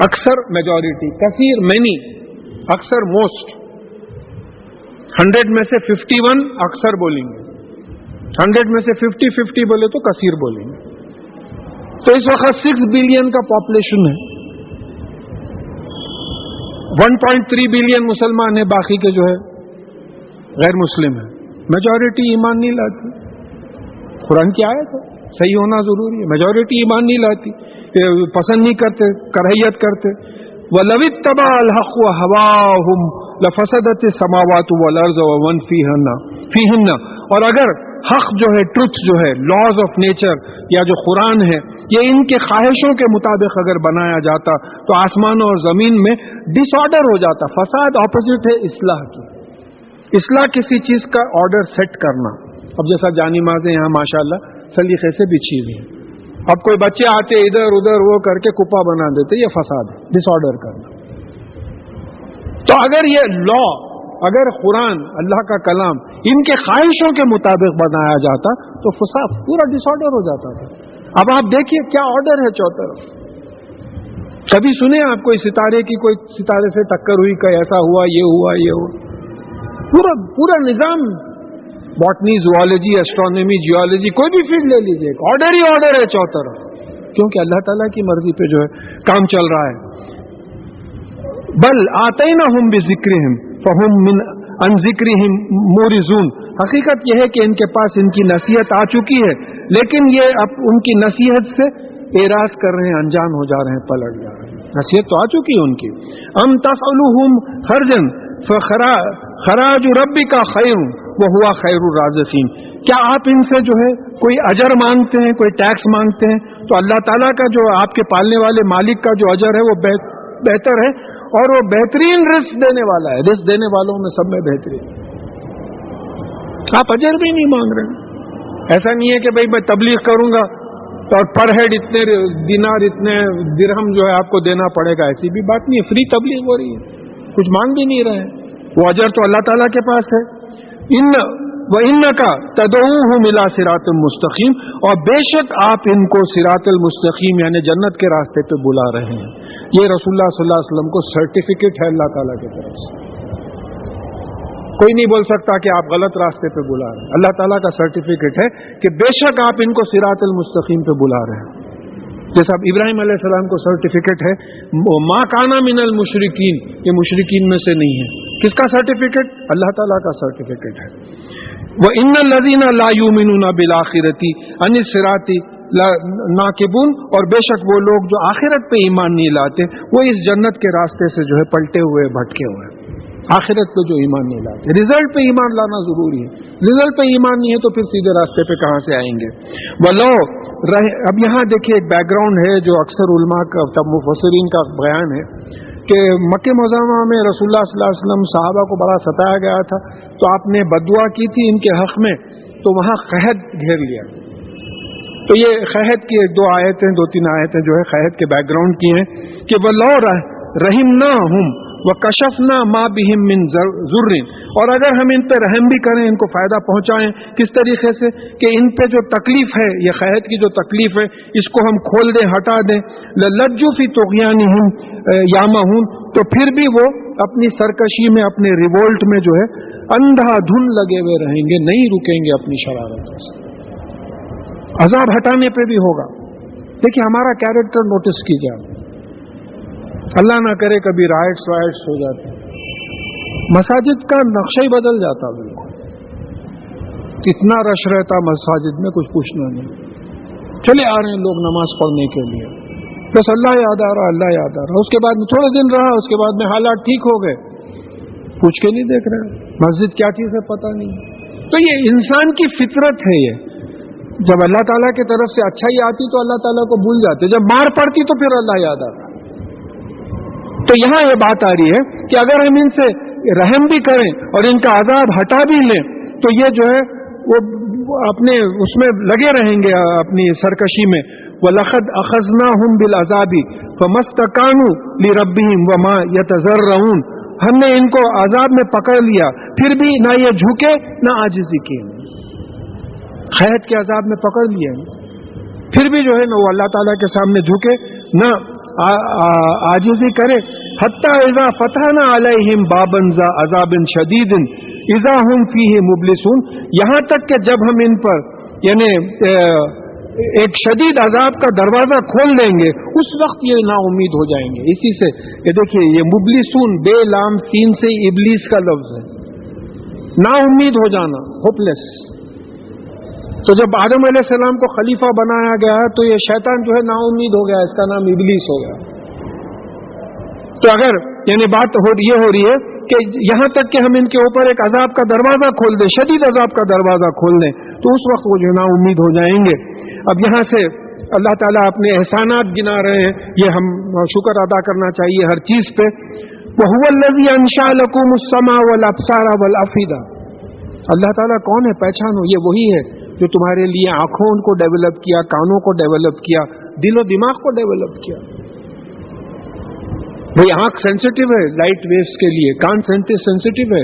اکثر میجورٹی، کثیر مینی، اکثر موسٹ. 100 میں سے 51 اکثر بولیں گے، 100 میں سے 50 بولے تو کثیر بولیں گے. تو اس وقت 6 بلین کا پاپولیشن ہے، 1.3 بلین مسلمان ہیں، باقی کے جو ہے غیر مسلم ہیں. میجورٹی ایمان نہیں لاتی. قرآن کی آیت ہے، صحیح ہونا ضروری ہے. میجورٹی ایمان نہیں لاتی، پسند نہیں کرتے، کراہیت کرتے. وَلَوِ اتَّبَعَ الْحَقُّ هَوَاهُمْ لَفَسَدَتِ السَّمَاوَاتُ وَالْأَرْضُ وَمَنْ فِيهِنَّ. اور اگر حق جو ہے، ٹروتھ جو ہے، لاز آف نیچر یا جو قرآن ہے، یہ ان کے خواہشوں کے مطابق اگر بنایا جاتا تو آسمان اور زمین میں ڈس آرڈر ہو جاتا. فساد اپوزٹ ہے اصلاح کی. اصلاح کسی چیز کا آرڈر سیٹ کرنا. اب جیسا جانی مازیں یہاں ماشاءاللہ سلیقے سے بچھی ہوئی ہیں. اب کوئی بچے آتے ادھر ادھر وہ کر کے کپا بنا دیتے، یہ فساد ہے، ڈس آرڈر کرنا. تو اگر یہ لا اگر قرآن اللہ کا کلام ان کے خواہشوں کے مطابق بنایا جاتا تو فساد پورا ڈس آرڈر ہو جاتا تھا. اب آپ دیکھیے کیا آرڈر ہے چوطرف. کبھی سنے آپ کوئی ستارے کی کوئی ستارے سے ٹکر ہوئی کہ ایسا ہوا یہ ہوا یہ ہوا؟ پورا نظام باٹنی زوالوجی اسٹرانومی جیولوجی کوئی بھی فیلڈ لے لیجیے آرڈر ہی آرڈر ہے چوطرف, کیونکہ اللہ تعالیٰ کی مرضی پہ جو ہے کام چل رہا ہے. بل آتیناہم بذکرہم فہم من عن ذکرہم معرضون. حقیقت یہ ہے کہ ان کے پاس ان کی نصیحت آ چکی ہے لیکن یہ اب ان کی نصیحت سے اعراض کر رہے ہیں, انجان ہو جا رہے ہیں, پلٹ جا رہے ہیں. نصیحت تو آ چکی ہے ان کی. ام تسألوہم خرجا فخراج ربک خیر وہو خیر الرازقین. کیا آپ ان سے جو ہے کوئی اجر مانگتے ہیں, کوئی ٹیکس مانگتے ہیں؟ تو اللہ تعالیٰ کا جو آپ کے پالنے والے مالک کا جو اجر ہے وہ بہتر ہے اور وہ بہترین رزق دینے والا ہے. رزق دینے والوں میں سب میں بہترین. آپ اجر بھی نہیں مانگ رہے. ایسا نہیں ہے کہ بھئی میں تبلیغ کروں گا اور پر ہیڈ اتنے دینار اتنے درہم جو ہے آپ کو دینا پڑے گا, ایسی بھی بات نہیں ہے. فری تبلیغ ہو رہی ہے, کچھ مانگ بھی نہیں رہے. وہ اجر تو اللہ تعالیٰ کے پاس ہے. وَإِنَّكَ تَدْعُوهُمْ إِلَىٰ صِرَاطٍ مُسْتَقِيمٍ. اور بے شک آپ ان کو صراط المستقیم یعنی جنت کے راستے پہ بلا رہے ہیں. یہ رسول اللہ صلی اللہ علیہ وسلم کو سرٹیفکیٹ ہے اللہ تعالیٰ کی طرف سے. کوئی نہیں بول سکتا کہ آپ غلط راستے پہ بلا رہے ہیں. اللہ تعالیٰ کا سرٹیفکیٹ ہے کہ بے شک آپ ان کو صراط المستقیم پہ بلا رہے ہیں. جیسا اب ابراہیم علیہ السلام کو سرٹیفکیٹ ہے ما کانا من المشرکین, یہ مشرکین میں سے نہیں ہے. کس کا سرٹیفکیٹ؟ اللہ تعالیٰ کا سرٹیفکیٹ ہے. وَإِنَّ الَّذِينَ لَا يُؤْمِنُونَ بِالْآخِرَةِ عَنِ الصِّرَاطِ نَاكِبُونَ. اور بے شک وہ لوگ جو آخرت پہ ایمان نہیں لاتے وہ اس جنت کے راستے سے جو ہے پلٹے ہوئے بھٹکے ہوئے. آخرت پہ جو ایمان نہیں لاتے, رزلٹ پہ ایمان لانا ضروری ہے. رزلٹ پہ ایمان نہیں ہے تو پھر سیدھے راستے پہ کہاں سے آئیں گے؟ وَلَوْ اب یہاں دیکھیے ایک بیک گراؤنڈ ہے جو اکثر علماء کا مفسرین کا بیان ہے کہ مکہ معظمہ میں رسول اللہ صلی اللہ علیہ وسلم صحابہ کو بڑا ستایا گیا تھا تو آپ نے بددعا کی تھی ان کے حق میں, تو وہاں قحط گھیر لیا. تو یہ قحط کی ایک دو تین آیتیں جو ہے قحط کے بیک گراؤنڈ کی ہیں کہ وَلَوْ رَحِمْنَاهُمْ وَكَشَفْنَا مَا بِهِمْ مِنْ ضُرٍّ. اور اگر ہم ان پہ رحم بھی کریں, ان کو فائدہ پہنچائیں, کس طریقے سے کہ ان پہ جو تکلیف ہے, یہ قحط کی جو تکلیف ہے اس کو ہم کھول دیں, ہٹا دیں. لَلَجُّوا فِي طُغْيَانِهِمْ يَعْمَهُونَ. تو پھر بھی وہ اپنی سرکشی میں, اپنے ریوولٹ میں جو ہے اندھا دھن لگے ہوئے رہیں گے, نہیں رکیں گے اپنی شرارتوں سے. عذاب ہٹانے پہ بھی ہوگا. دیکھیے ہمارا کیریکٹر نوٹس کیجیے. اللہ نہ کرے کبھی رائٹس ہو جاتے, مساجد کا نقشہ ہی بدل جاتا. بالکل کتنا رش رہتا مساجد میں, کچھ پوچھنا نہیں. چلے آ رہے ہیں لوگ نماز پڑھنے کے لیے, بس اللہ یاد آ رہا, اللہ یاد آ رہا. اس کے بعد میں تھوڑے دن رہا, اس کے بعد میں حالات ٹھیک ہو گئے, پوچھ کے نہیں دیکھ رہے مسجد کیا چیز ہے پتہ نہیں. تو یہ انسان کی فطرت ہے. یہ جب اللہ تعالیٰ کی طرف سے اچھائی آتی تو اللہ تعالیٰ کو بھول جاتے, جب مار پڑتی تو پھر اللہ یاد آتا. تو یہاں یہ بات آ رہی ہے کہ اگر ہم ان سے رحم بھی کریں اور ان کا عذاب ہٹا بھی لیں تو یہ جو ہے وہ اپنے اس میں لگے رہیں گے اپنی سرکشی میں. وَلَقَدْ أَخَذْنَاهُمْ بِالْعَذَابِ فَمَا اسْتَكَانُوا لِرَبِّهِمْ وَمَا يَتَضَرَّعُونَ. ہم نے ان کو عذاب میں پکڑ لیا, پھر بھی نہ یہ جھکے نہ عاجزی کی. قحط کے عذاب میں پکڑ لیا, پھر بھی جو ہے نا وہ اللہ تعالیٰ کے سامنے جھکے نہ عاجزی کرے. حتی اذا فتحنا علیہم بابا ذا عذاب شدید اذا ہم فیہ مبلسون. یہاں تک کہ جب ہم ان پر یعنی ایک شدید عذاب کا دروازہ کھول دیں گے اس وقت یہ نا امید ہو جائیں گے. اسی سے یہ دیکھیے یہ مبلسون بے لام سین سے ابلیس کا لفظ ہے, نا امید ہو جانا, ہوپلیس. تو جب آدم علیہ السلام کو خلیفہ بنایا گیا تو یہ شیطان جو ہے نا امید ہو گیا, اس کا نام ابلیس ہو گیا. تو اگر یعنی بات یہ ہو رہی ہے کہ یہاں تک کہ ہم ان کے اوپر ایک عذاب کا دروازہ کھول دیں, شدید عذاب کا دروازہ کھول دیں, تو اس وقت وہ جو نا امید ہو جائیں گے. اب یہاں سے اللہ تعالیٰ اپنے احسانات گنا رہے ہیں, یہ ہم شکر ادا کرنا چاہیے ہر چیز پہ. وَهُوَ الَّذِي أَنشَأَ لَكُمُ السَّمْعَ وَالْأَبْصَارَ وَالْأَفْئِدَةَ. اللہ تعالیٰ کون ہے, پہچانو, یہ وہی ہے جو تمہارے لیے آنکھوں کو ڈیولپ کیا, کانوں کو ڈیولپ کیا, دل و دماغ کو ڈیولپ کیا. بھئی آنکھ سینسٹیو ہے لائٹ ویوز کے لیے, کان سینسٹیو ہے,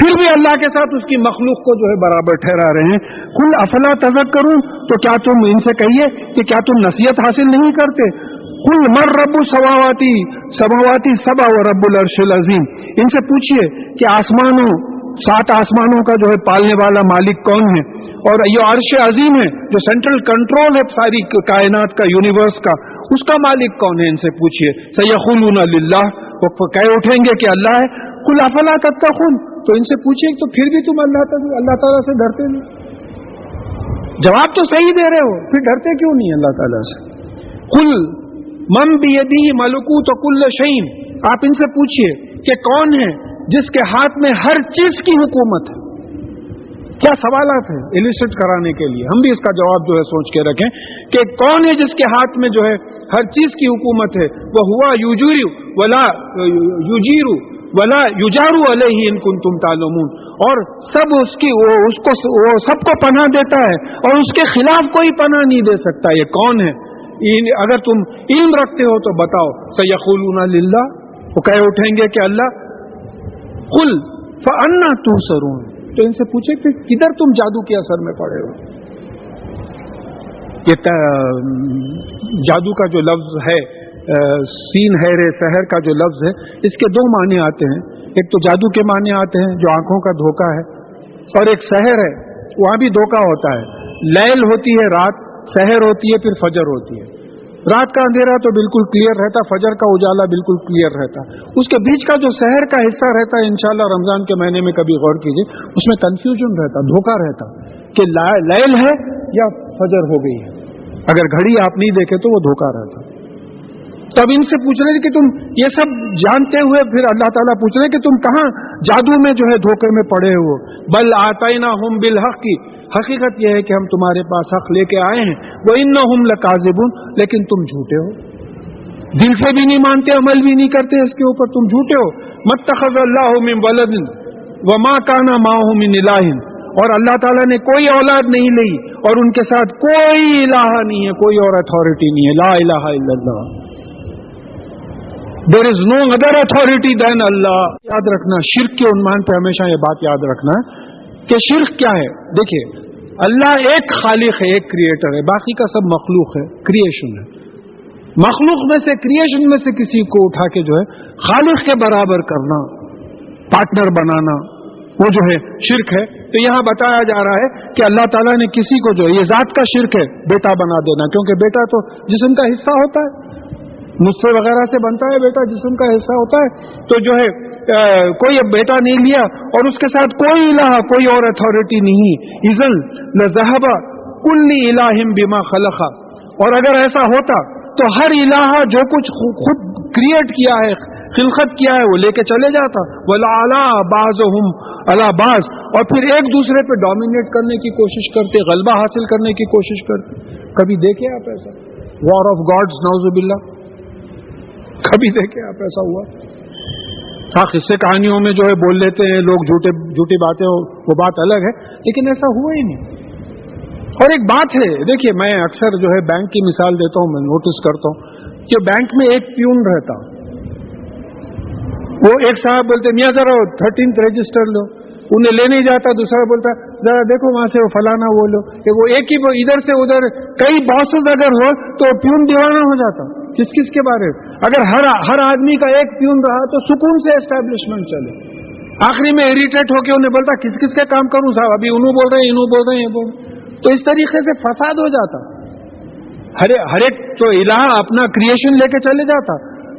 پھر بھی اللہ کے ساتھ اس کی مخلوق کو جو ہے برابر ٹھہرا رہے ہیں. قل افلا تذکرون، تو کیا تم ان سے کہیے کہ کیا تم نصیحت حاصل نہیں کرتے؟ قل من رب السماواتی سبع و رب العرش العظیم، ان سے پوچھئے کہ آسمانوں، 7 آسمانوں کا جو ہے پالنے والا مالک کون ہے، اور یہ عرش عظیم ہے جو سینٹرل کنٹرول ہے ساری کائنات کا، یونیورس کا، اس کا مالک کون ہے؟ ان سے پوچھئے. سیقولون للہ، وہ کہہ اٹھیں گے کہ اللہ ہے. قل افلا تتقون، تو ان سے پوچھیں تو پھر بھی تم اللہ تعالیٰ سے ڈرتے نہیں؟ جواب تو صحیح دے رہے ہو، پھر ڈرتے کیوں نہیں اللہ تعالیٰ سے؟ قل من بیدہ ملکوت کل شیء، آپ ان سے پوچھئے کہ کون ہے جس کے ہاتھ میں ہر چیز کی حکومت ہے. کیا سوالات ہیں ایلیسٹ کرانے کے لیے، ہم بھی اس کا جواب جو ہے سوچ کے رکھیں کہ کون ہے جس کے ہاتھ میں جو ہے ہر چیز کی حکومت ہے. وہ ہوا یجیر ولا یجار علیہ ان کنتم تعلمون، اور سب وہ سب کو پناہ دیتا ہے اور اس کے خلاف کوئی پناہ نہیں دے سکتا. یہ کون ہے؟ اگر تم علم رکھتے ہو تو بتاؤ. سیقولون للہ، وہ کہہ اٹھیں گے کہ اللہ. قل فأنا تبصرون، تو ان سے پوچھے کہ کدھر تم جادو کے اثر میں پڑے ہو. یہ جادو کا جو لفظ ہے، سین ہے سحر کا جو لفظ ہے، اس کے 2 معنی آتے ہیں. ایک تو جادو کے معنی آتے ہیں جو آنکھوں کا دھوکہ ہے، اور ایک سحر ہے، وہاں بھی دھوکہ ہوتا ہے. لیل ہوتی ہے رات، سحر ہوتی ہے پھر فجر ہوتی ہے. رات کا اندھیرا تو بالکل کلیئر رہتا، فجر کا اجالا بالکل کلیئر رہتا. اس کے بیچ کا جو سحر کا حصہ رہتا ہے، انشاءاللہ رمضان کے مہینے میں کبھی غور کیجیے، اس میں کنفیوژن رہتا، دھوکہ رہتا کہ لیل ہے یا فجر ہو گئی ہے. اگر گھڑی آپ نہیں دیکھے تو وہ دھوکہ رہتا. تب ان سے پوچھ رہے کہ تم یہ سب جانتے ہوئے پھر اللہ تعالیٰ پوچھ رہے کہ تم کہاں جادو میں جو ہے دھوکے میں پڑے ہو. بل آتیناہم بالحق، حقیقت یہ ہے کہ ہم تمہارے پاس حق لے کے آئے ہیں. وَإِنَّهُمْ لَكَاذِبُونَ، لیکن تم جھوٹے ہو، دل سے بھی نہیں مانتے، عمل بھی نہیں کرتے اس کے اوپر، تم جھوٹے ہو. مَتَّخَذَ اللَّهُ مِن وَلَدٍ وَمَا كَانَ مَعَهُ مِنْ إِلَٰهٍ، اور اللہ تعالیٰ نے کوئی اولاد نہیں لی اور ان کے ساتھ کوئی الہ نہیں ہے، کوئی اور اتھارٹی نہیں ہے. لا الہ الا اللہ، دیر از نو ادر اتھارٹی دین اللہ. یاد رکھنا، شرک کے عنوان پہ ہمیشہ یہ بات یاد رکھنا ہے کہ شرک کیا ہے. دیکھیے، اللہ ایک خالق ہے، ایک کریٹر ہے، باقی کا سب مخلوق ہے، کریشن ہے. مخلوق میں سے، کریشن میں سے کسی کو اٹھا کے جو ہے خالق کے برابر کرنا، پارٹنر بنانا، وہ جو ہے شرک ہے. تو یہاں بتایا جا رہا ہے کہ اللہ تعالیٰ نے کسی کو جو ہے، یہ ذات کا شرک ہے بیٹا بنا دینا، کیونکہ بیٹا تو جسم کا حصہ ہوتا ہے، نطفے وغیرہ سے بنتا ہے بیٹا، جسم کا حصہ ہوتا ہے. تو جو ہے کوئی اب بیٹا نہیں لیا اور اس کے ساتھ کوئی الہ، کوئی اور اتھارٹی نہیں. اذن لذهب کل الہ بما خلق، اور اگر ایسا ہوتا تو ہر الہ جو کچھ خود کریٹ کیا ہے، خلقت کیا ہے، وہ لے کے چلے جاتا. وَلَعَلَىٰ بَعْضُهُمْ عَلَىٰ بَعْضٍ، اور پھر ایک دوسرے پہ ڈومینیٹ کرنے کی کوشش کرتے، غلبہ حاصل کرنے کی کوشش کرتے. کبھی دیکھے آپ ایسا؟ وار آف گاڈز، نعوذ باللہ. کبھی دیکھے آپ ایسا ہوا؟ ہاں، قصے کہانیوں میں جو ہے بول لیتے ہیں لوگ، جھوٹی باتیں، وہ بات الگ ہے، لیکن ایسا ہوا ہی نہیں. اور ایک بات ہے، دیکھیے میں اکثر جو ہے بینک کی مثال دیتا ہوں، میں نوٹس کرتا ہوں کہ بینک میں ایک پیون رہتا، وہ ایک صاحب بولتے میاں ذرا 13th رجسٹر لو، انہیں لے نہیں جاتا، دوسرا بولتا ذرا دیکھو وہاں سے وہ فلانا وہ لو. کہ وہ ایک ہی ادھر سے ادھر کئی باسز اگر ہو تو پیون دیوانہ ہو جاتا. کس کے بارے میں؟ اگر ہر آدمی کا ایک پیون رہا تو سکون سے اسٹیبلشمنٹ چلے. آخری میں اریٹیٹ ہو کے انہیں بولتا کس کے کام کروں صاحب، ابھی انہوں بول رہے ہیں، انہوں بول رہے ہیں، یہ بول رہے ہیں. تو اس طریقے سے فساد ہو جاتا. ہر ایک تو الہ اپنا کریشن لے کے چلے جاتا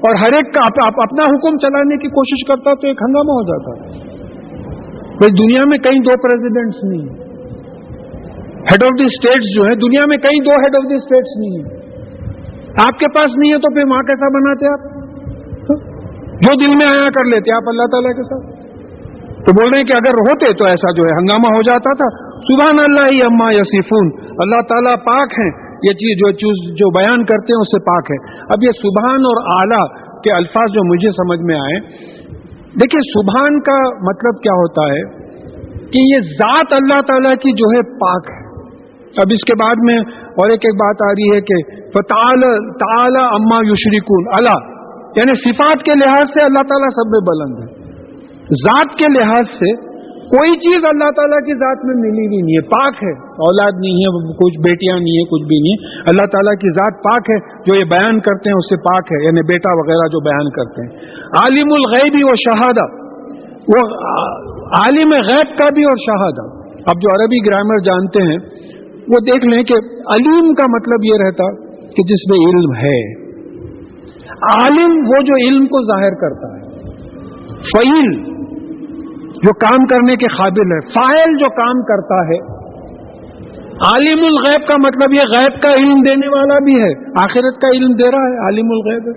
اور ہر ایک کا اپنا حکم چلانے کی کوشش کرتا، تو ایک ہنگامہ ہو جاتا. بھائی دنیا میں کہیں 2 پریزیڈنٹس نہیں ہیں، ہیڈ آف دی اسٹیٹس جو ہے دنیا میں کہیں 2 ہیڈ آف دی اسٹیٹس نہیں ہیں. آپ کے پاس نہیں ہے تو پھر وہاں کیسا بناتے آپ؟ جو دل میں آیا کر لیتے آپ اللہ تعالیٰ کے ساتھ. تو بول رہے ہیں کہ اگر ہوتے تو ایسا جو ہے ہنگامہ ہو جاتا تھا. سبحان اللہ عما یصفون، اللہ تعالیٰ پاک ہیں، یہ چیز جو بیان کرتے ہیں اس سے پاک ہے. اب یہ سبحان اور اعلیٰ کے الفاظ جو مجھے سمجھ میں آئے، دیکھیے سبحان کا مطلب کیا ہوتا ہے کہ یہ ذات اللہ تعالیٰ کی جو ہے پاک ہے. اب اس کے بعد میں اور ایک بات آ رہی ہے کہ تعالی اما یشرکون، اللہ یعنی صفات کے لحاظ سے اللہ تعالیٰ سب میں بلند ہے، ذات کے لحاظ سے کوئی چیز اللہ تعالیٰ کی ذات میں ملی بھی نہیں ہے، پاک ہے، اولاد نہیں ہے، کچھ بیٹیاں نہیں ہے، کچھ بھی نہیں ہے، اللہ تعالیٰ کی ذات پاک ہے، جو یہ بیان کرتے ہیں اس سے پاک ہے، یعنی بیٹا وغیرہ جو بیان کرتے ہیں۔ عالم الغیب و شہادہ، وہ عالم غیب کا بھی اور شہادہ۔ اب جو عربی گرامر جانتے ہیں وہ دیکھ لیں کہ علیم کا مطلب یہ رہتا کہ جس میں علم ہے، عالم وہ جو علم کو ظاہر کرتا ہے، فعیل جو کام کرنے کے قابل ہے، فاعل جو کام کرتا ہے۔ عالم الغیب کا مطلب یہ غیب کا علم دینے والا بھی ہے، آخرت کا علم دے رہا ہے، عالم الغیب ہے۔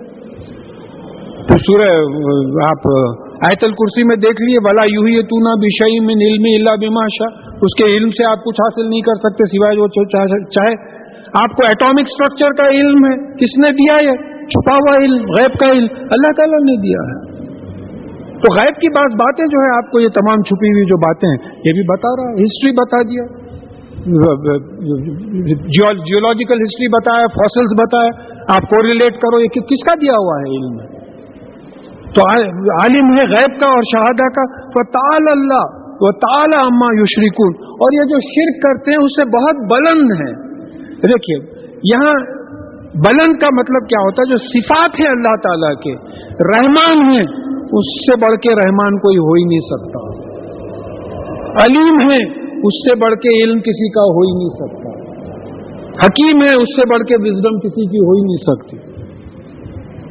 تو سورہ آپ آیت الکرسی میں دیکھ لیے، وَلَا يُحِيطُونَ بِشَيْءٍ مِّنْ عِلْمِهِ إِلَّا بِمَا شَاءَ، اس کے علم سے آپ کچھ حاصل نہیں کر سکتے سوائے جو چاہے۔ آپ کو ایٹامک سٹرکچر کا علم ہے، کس نے دیا یہ چھپا ہوا علم، غیب کا علم اللہ تعالیٰ نے دیا ہے۔ تو غیب کی باتیں جو ہے آپ کو یہ تمام چھپی ہوئی جو باتیں ہیں یہ بھی بتا رہا ہے، ہسٹری بتا دیا، جیولوجیکل ہسٹری بتایا، فاسلز بتایا، آپ کو ریلیٹ کرو یہ کس کا دیا ہوا ہے علم ہے۔ تو عالم ہے غیب کا اور شہادہ کا۔ فَتَعَالَى اللَّهُ وَتَعَالَى عَمَّا يُشْرِكُونَ، اور یہ جو شرک کرتے ہیں اس سے بہت بلند ہے۔ دیکھیے یہاں بلند کا مطلب کیا ہوتا ہے؟ جو صفات ہیں اللہ تعالیٰ کے، رحمان ہیں، اس سے بڑھ کے رحمان کوئی ہو ہی نہیں سکتا، علیم ہے اس سے بڑھ کے علم کسی کا ہو ہی نہیں سکتا، حکیم ہے اس سے بڑھ کے وزڈم کسی کی ہو ہی نہیں سکتی۔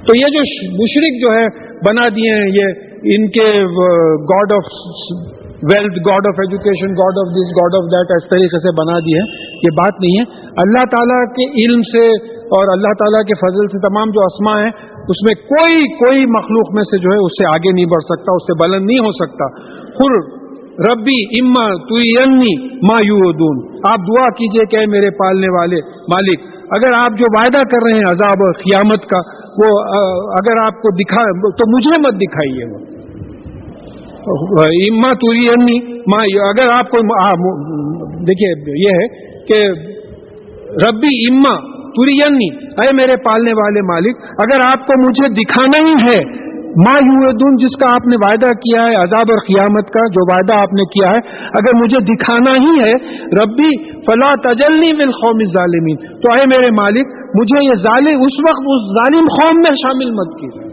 تو یہ جو مشرک جو ہے بنا دیے ہیں یہ ان کے god of wealth, god of education, god of this, god of that, اس طریقے سے بنا دیے ہیں، یہ بات نہیں ہے۔ اللہ تعالیٰ کے علم سے اور اللہ تعالیٰ کے فضل سے تمام جو اسماء ہیں اس میں کوئی مخلوق میں سے جو ہے اس سے آگے نہیں بڑھ سکتا، اس سے بلند نہیں ہو سکتا۔ خر ربی اما ترینی ما یعدون، آپ دعا کیجئے کہ اے میرے پالنے والے مالک، اگر آپ جو وعدہ کر رہے ہیں عذاب اور قیامت کا وہ اگر آپ کو دکھا تو مجھے مت دکھائیے، وہ اما ترینی ما، اگر آپ کو دیکھیے یہ ہے کہ ربی اما ترینی، اے میرے پالنے والے مالک اگر آپ کو مجھے دکھانا ہی ہے ما یعدون، جس کا آپ نے وعدہ کیا ہے عذاب اور قیامت کا جو وعدہ آپ نے کیا ہے، اگر مجھے دکھانا ہی ہے ربی فلا تجلنی فی القوم الظالمین، تو اے میرے مالک مجھے یہ ظالم اس وقت اس ظالم قوم میں شامل مت کیجیے،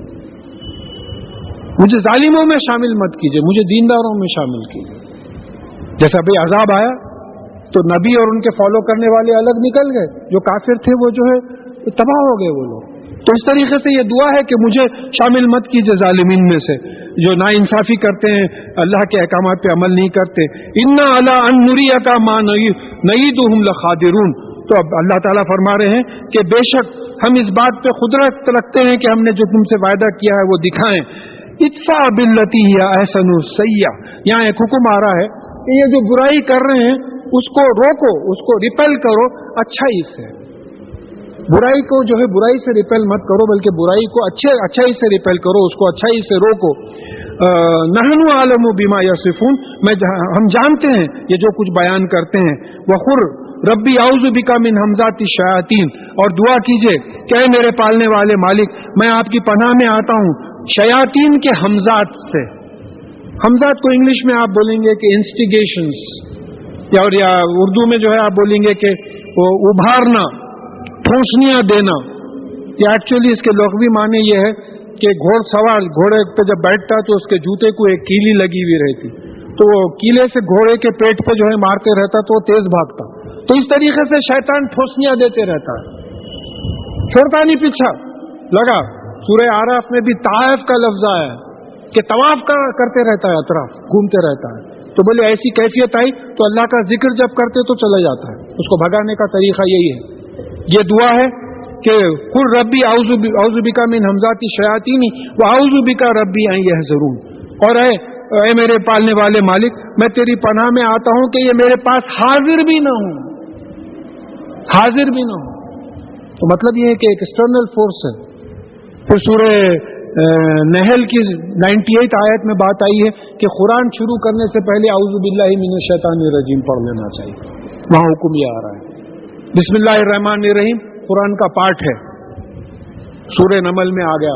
مجھے ظالموں میں شامل مت کیجیے، مجھے دینداروں میں شامل کیجیے۔ جیسا بھی عذاب آیا تو نبی اور ان کے فالو کرنے والے الگ نکل گئے، جو کافر تھے وہ جو ہے تباہ ہو گئے وہ لوگ۔ تو اس طریقے سے یہ دعا ہے کہ مجھے شامل مت کیجیے ظالمین میں سے، جو نا انصافی کرتے ہیں، اللہ کے احکامات پہ عمل نہیں کرتے۔ انا علی ان نریک ما نعیدہم لقادرون، تو اب اللہ تعالیٰ فرما رہے ہیں کہ بے شک ہم اس بات پہ قدرت رکھتے ہیں کہ ہم نے جو تم سے وعدہ کیا ہے وہ دکھائیں۔ ادفع باللتی ہی احسن السیئۃ، یہاں ایک حکم آ رہا ہے کہ یہ جو برائی کر رہے ہیں اس کو روکو، اس کو ریپیل کرو اچھائی سے۔ برائی کو جو ہے برائی سے ریپیل مت کرو، بلکہ برائی کو اچھائی سے ریپیل کرو، اس کو اچھائی سے روکو۔ نحن عالم بما یصفون، ہم جانتے ہیں یہ جو کچھ بیان کرتے ہیں۔ وقر ربی اعوذ بک من ھمزات الشیاطین، اور دعا کیجئے کہ اے میرے پالنے والے مالک میں آپ کی پناہ میں آتا ہوں شیاطین کے ہمزات سے۔ ہمزات کو انگلش میں آپ بولیں گے کہ انسٹیگیشنز، یا اردو میں جو ہے آپ بولیں گے کہ وہ ابھارنا، ٹھونسنیاں دینا۔ یا ایکچولی اس کے لغوی معنی یہ ہے کہ گھوڑ سوار گھوڑے پہ جب بیٹھتا تو اس کے جوتے کو ایک کیلی لگی ہوئی رہتی، تو وہ کیلے سے گھوڑے کے پیٹ پہ جو ہے مارتے رہتا تو وہ تیز بھاگتا۔ تو اس طریقے سے شیطان ٹھونسنیاں دیتے رہتا ہے، چھوڑتا نہیں پیچھا لگا۔ سورہ اعراف میں بھی طائف کا لفظ آیا ہے کہ طواف کرتے رہتا ہے، اطراف گھومتے رہتا ہے۔ تو بولے ایسی کیفیت آئی تو اللہ کا ذکر جب کرتے تو چلا جاتا ہے، اس کو بھگانے کا طریقہ یہی ہے۔ یہ دعا ہے کہ قل ربی اعوذ بک من ھمزات الشیاطین واعوذ بک ربی ان یحضرون، اور اے میرے پالنے والے مالک میں تیری پناہ میں آتا ہوں کہ یہ میرے پاس حاضر بھی نہ ہوں، حاضر بھی نہ ہوں۔ تو مطلب یہ ہے کہ ایک ایکسٹرنل فورس ہے۔ پھر سورہ نحل کی 98 آیت میں بات آئی ہے کہ قرآن شروع کرنے سے پہلے اعوذ باللہ من الشیطان الرجیم پڑھ لینا چاہیے، وہاں حکم یہ آ رہا ہے۔ بسم اللہ الرحمن الرحیم قرآن کا پارٹ ہے، سورہ نمل میں آ گیا۔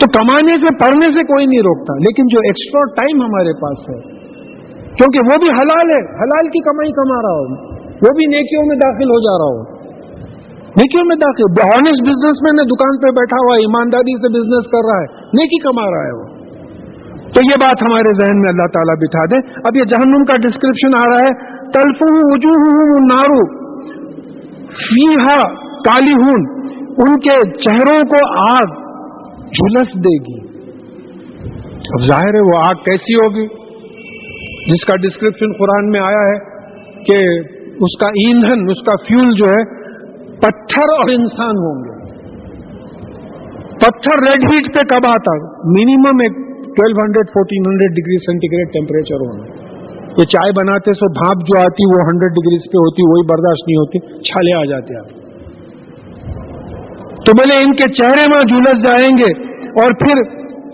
تو کمانے سے پڑھنے سے کوئی نہیں روکتا، لیکن جو ایکسٹرا ٹائم ہمارے پاس ہے، کیونکہ وہ بھی حلال ہے، حلال کی کمائی کما رہا ہو، وہ بھی نیکیوں میں داخل ہو جا رہا ہو، نیکیوں میں داخل، آنےسٹ بزنس مین ہے، دکان پہ بیٹھا ہوا ہے، ایمانداری سے بزنس کر رہا ہے، نیکی کما رہا ہے وہ. تو یہ بات ہمارے ذہن میں اللہ تعالیٰ بٹھا دے. اب یہ جہنم کا ڈسکرپشن آ رہا ہے، تلفح وجوہہم النار فیہا کالحون، ان کے چہروں کو آگ جھلس دے گی. اب ظاہر ہے وہ آگ کیسی ہوگی جس کا ڈسکرپشن قرآن میں آیا ہے کہ اس کا ایندھن، اس کا فیول جو ہے پتھر اور انسان ہوں گے. پتھر ریڈ ہیٹ پہ کب آتا؟ منیمم ایک 1200-1400 ڈگری سینٹی گریڈ ٹیمپریچر ہونا. یہ چائے بناتے سو بھاپ جو آتی وہ 100 ڈگریز پہ ہوتی، وہی برداشت نہیں ہوتی، چھالے آ جاتے آپ. تو بولے ان کے چہرے میں جھلس جائیں گے اور پھر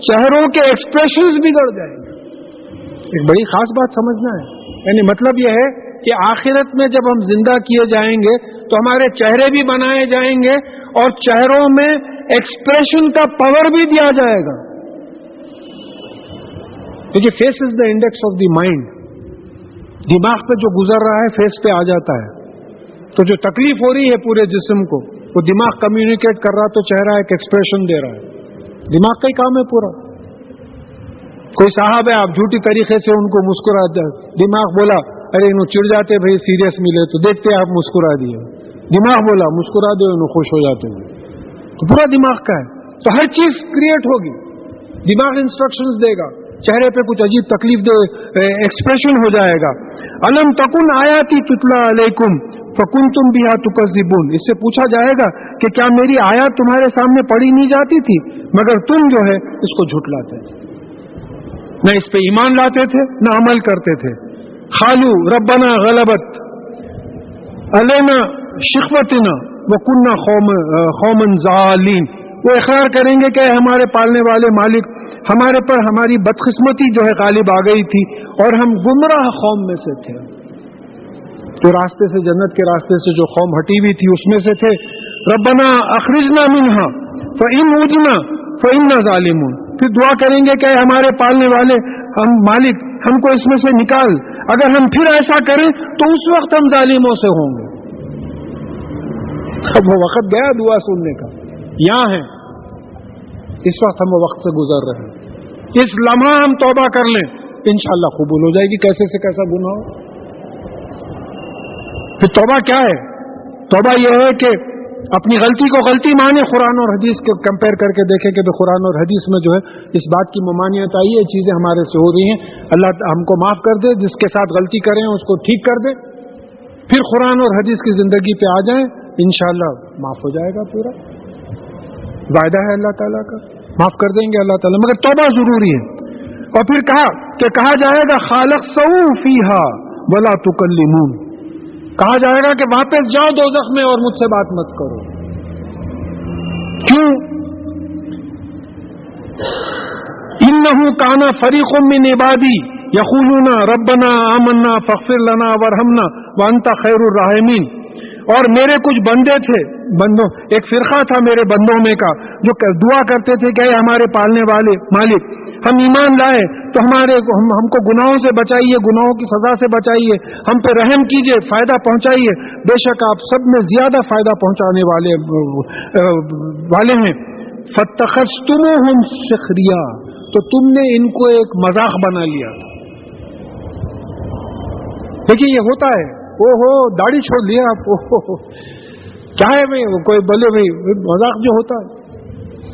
چہروں کے ایکسپریشنز بگڑ جائیں گے. ایک بڑی خاص بات سمجھنا ہے، یعنی مطلب یہ ہے کہ آخرت میں جب ہم زندہ کیے جائیں گے تو ہمارے چہرے بھی بنائے جائیں گے اور چہروں میں ایکسپریشن کا پاور بھی دیا جائے گا. کیونکہ face is the index of the mind. دماغ پہ جو گزر رہا ہے فیس پہ آ جاتا ہے. تو جو تکلیف ہو رہی ہے پورے جسم کو وہ دماغ کمیونیکیٹ کر رہا، تو چہرہ ایک ایکسپریشن دے رہا ہے. دماغ کا ہی کام ہے پورا. کوئی صاحب ہے، آپ جھوٹی طریقے سے ان کو مسکرا دیں، دماغ بولا ارے انہوں چڑ جاتے بھائی سیریس ملے تو دیکھتے آپ مسکرا دیے. دماغ بولا مسکرا دو، انہوں خوش ہو جاتے ہیں. تو پورا دماغ کا ہے. تو ہر چیز کریٹ ہوگی، دماغ انسٹرکشنز دے گا، چہرے پہ کچھ عجیب تکلیف دے ایکسپریشن ہو جائے گا. الم تکن آیاتی تتلی علیکم فکنتم بہا تکذبون. اس سے پوچھا جائے گا کہ کیا میری آیات تمہارے سامنے پڑھی نہیں جاتی تھی مگر تم جو ہے اس کو جھٹلاتے تھے، نہ اس پہ ایمان لاتے تھے نہ عمل کرتے تھے. قالوا ربنا غلبت علینا شقوتنا وکنا قوما ظالمین. وہ اقرار کریں گے کہ ہمارے پالنے والے مالک، ہمارے پر ہماری بدقسمتی جو ہے غالب آ گئی تھی اور ہم گمراہ قوم میں سے تھے. جو راستے سے، جنت کے راستے سے جو قوم ہٹی ہوئی تھی اس میں سے تھے. ربنا اخرجنا منہا فإن عدنا فإنا ظالمون. پھر دعا کریں گے کہ ہمارے پالنے والے ہم مالک ہم کو اس میں سے نکال، اگر ہم پھر ایسا کریں تو اس وقت ہم ظالموں سے ہوں گے. اب وہ وقت گیا دعا سننے کا، یہاں ہے اس وقت ہم وہ وقت سے گزر رہے ہیں. اس لمحہ ہم توبہ کر لیں انشاءاللہ قبول ہو جائے گی، کیسے سے کیسا گناہ ہو. پھر توبہ کیا ہے؟ توبہ یہ ہے کہ اپنی غلطی کو غلطی مانے، قرآن اور حدیث کے کمپیئر کر کے دیکھیں کہ قرآن اور حدیث میں جو ہے اس بات کی ممانعت آئی ہے، چیزیں ہمارے سے ہو رہی ہیں، اللہ ہم کو معاف کر دے، جس کے ساتھ غلطی کریں اس کو ٹھیک کر دے. پھر قرآن اور حدیث کی زندگی پہ آ جائیں، انشاءاللہ معاف ہو جائے گا. پورا وعدہ ہے اللہ تعالیٰ کا، معاف کر دیں گے اللہ تعالیٰ، مگر توبہ ضروری ہے. اور پھر کہا جائے گا خالق سو فیہا ولا تکلمون. کہا جائے گا کہ واپس جاؤ دوزخ میں اور مجھ سے بات مت کرو. کیوں؟ انہ کان فریق من عبادی یقولون ربنا آمنا فاغفر لنا وارحمنا وانت خیر الراحمین. اور میرے کچھ بندے تھے، ایک فرقہ تھا میرے بندوں میں کا جو دعا کرتے تھے کہ ہمارے پالنے والے مالک ہم ایمان لائے تو ہم کو گناہوں سے بچائیے، گناہوں کی سزا سے بچائیے، ہم پہ رحم کیجیے، فائدہ پہنچائیے. بے شک آپ سب میں زیادہ فائدہ پہنچانے والے ہیں. فاتخذتموہم سخریا، تو تم نے ان کو ایک مذاق بنا لیا. دیکھیے یہ ہوتا ہے، داڑھی چھوڑ لیا آپ، کیا ہے بھائی کوئی بولے بھائی مذاق جو ہوتا ہے،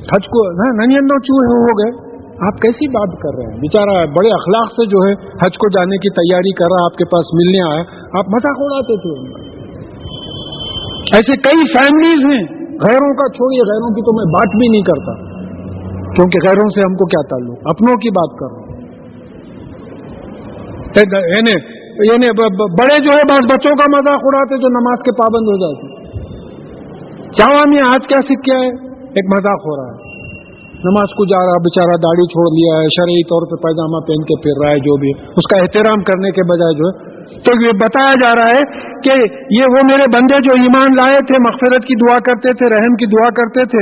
حج کو ننیندو چوہے ہو گئے. آپ کیسی بات کر رہے ہیں؟ بیچارہ بڑے اخلاق سے جو ہے حج کو جانے کی تیاری کر رہا، آپ کے پاس ملنے آیا، آپ مذاق اڑاتے تھے. ایسے کئی فیملیز ہیں، غیروں کا چھوڑیے، غیروں کی تو میں بات بھی نہیں کرتا کیونکہ غیروں سے ہم کو کیا تعلق، اپنوں کی بات کر رہا ہوں. یعنی بڑے جو ہے بس بچوں کا مذاق اڑاتے جو نماز کے پابند ہو جاتے. جوان یہ آج کیا سیکھ کیا ہے؟ ایک مذاق ہو رہا ہے، نماز کو جا رہا بیچارہ داڑھی چھوڑ لیا ہے، شرعی طور پہ پیجامہ پہن کے پھر رہا ہے، جو بھی اس کا احترام کرنے کے بجائے جو ہے. تو یہ بتایا جا رہا ہے کہ یہ وہ میرے بندے جو ایمان لائے تھے، مغفرت کی دعا کرتے تھے، رحم کی دعا کرتے تھے،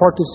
40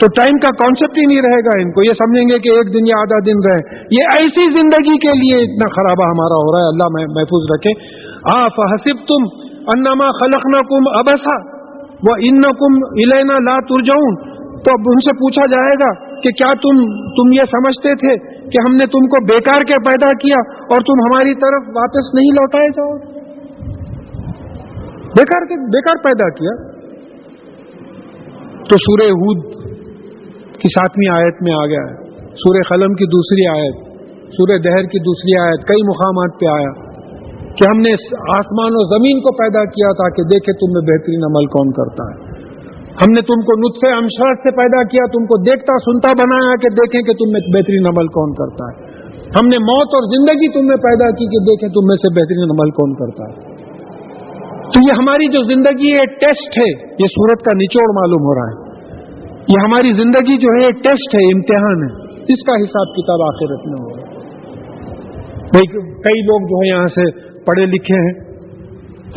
تو ٹائم کا کانسیپٹ ہی نہیں رہے گا ان کو. یہ سمجھیں گے کہ ایک دن یا آدھا دن رہے. یہ ایسی زندگی کے لیے اتنا خرابہ ہمارا ہو رہا ہے. اللہ محفوظ رکھے. فحسبتم انما خلقناکم عبثا وانکم الینا لا ترجعون. تو اب ان سے پوچھا جائے گا کہ کیا تم یہ سمجھتے تھے کہ ہم نے تم کو بیکار کے پیدا کیا اور تم ہماری طرف واپس نہیں لوٹائے جاؤ؟ بیکار پیدا کیا. تو سورہ ہود کی 7ویں آیت میں آ گیا ہے, سورہ قلم کی دوسری آیت, سورہ دہر کی دوسری آیت, کئی مقامات پہ آیا کہ ہم نے آسمان و زمین کو پیدا کیا تھا کہ دیکھے تم میں بہترین عمل کون کرتا ہے. ہم نے تم کو نطفے امشاج سے پیدا کیا, تم کو دیکھتا سنتا بنایا کہ دیکھیں کہ تم میں بہترین عمل کون کرتا ہے. ہم نے موت اور زندگی تم میں پیدا کی کہ دیکھیں تم میں سے بہترین عمل کون کرتا ہے. تو یہ ہماری جو زندگی ہے ٹیسٹ ہے. یہ سورت کا نچوڑ معلوم ہو رہا ہے. یہ ہماری زندگی جو ہے ٹیسٹ ہے, امتحان ہے. اس کا حساب کتاب آخرت میں ہوگا. کئی لوگ جو ہے یہاں سے پڑھے لکھے ہیں.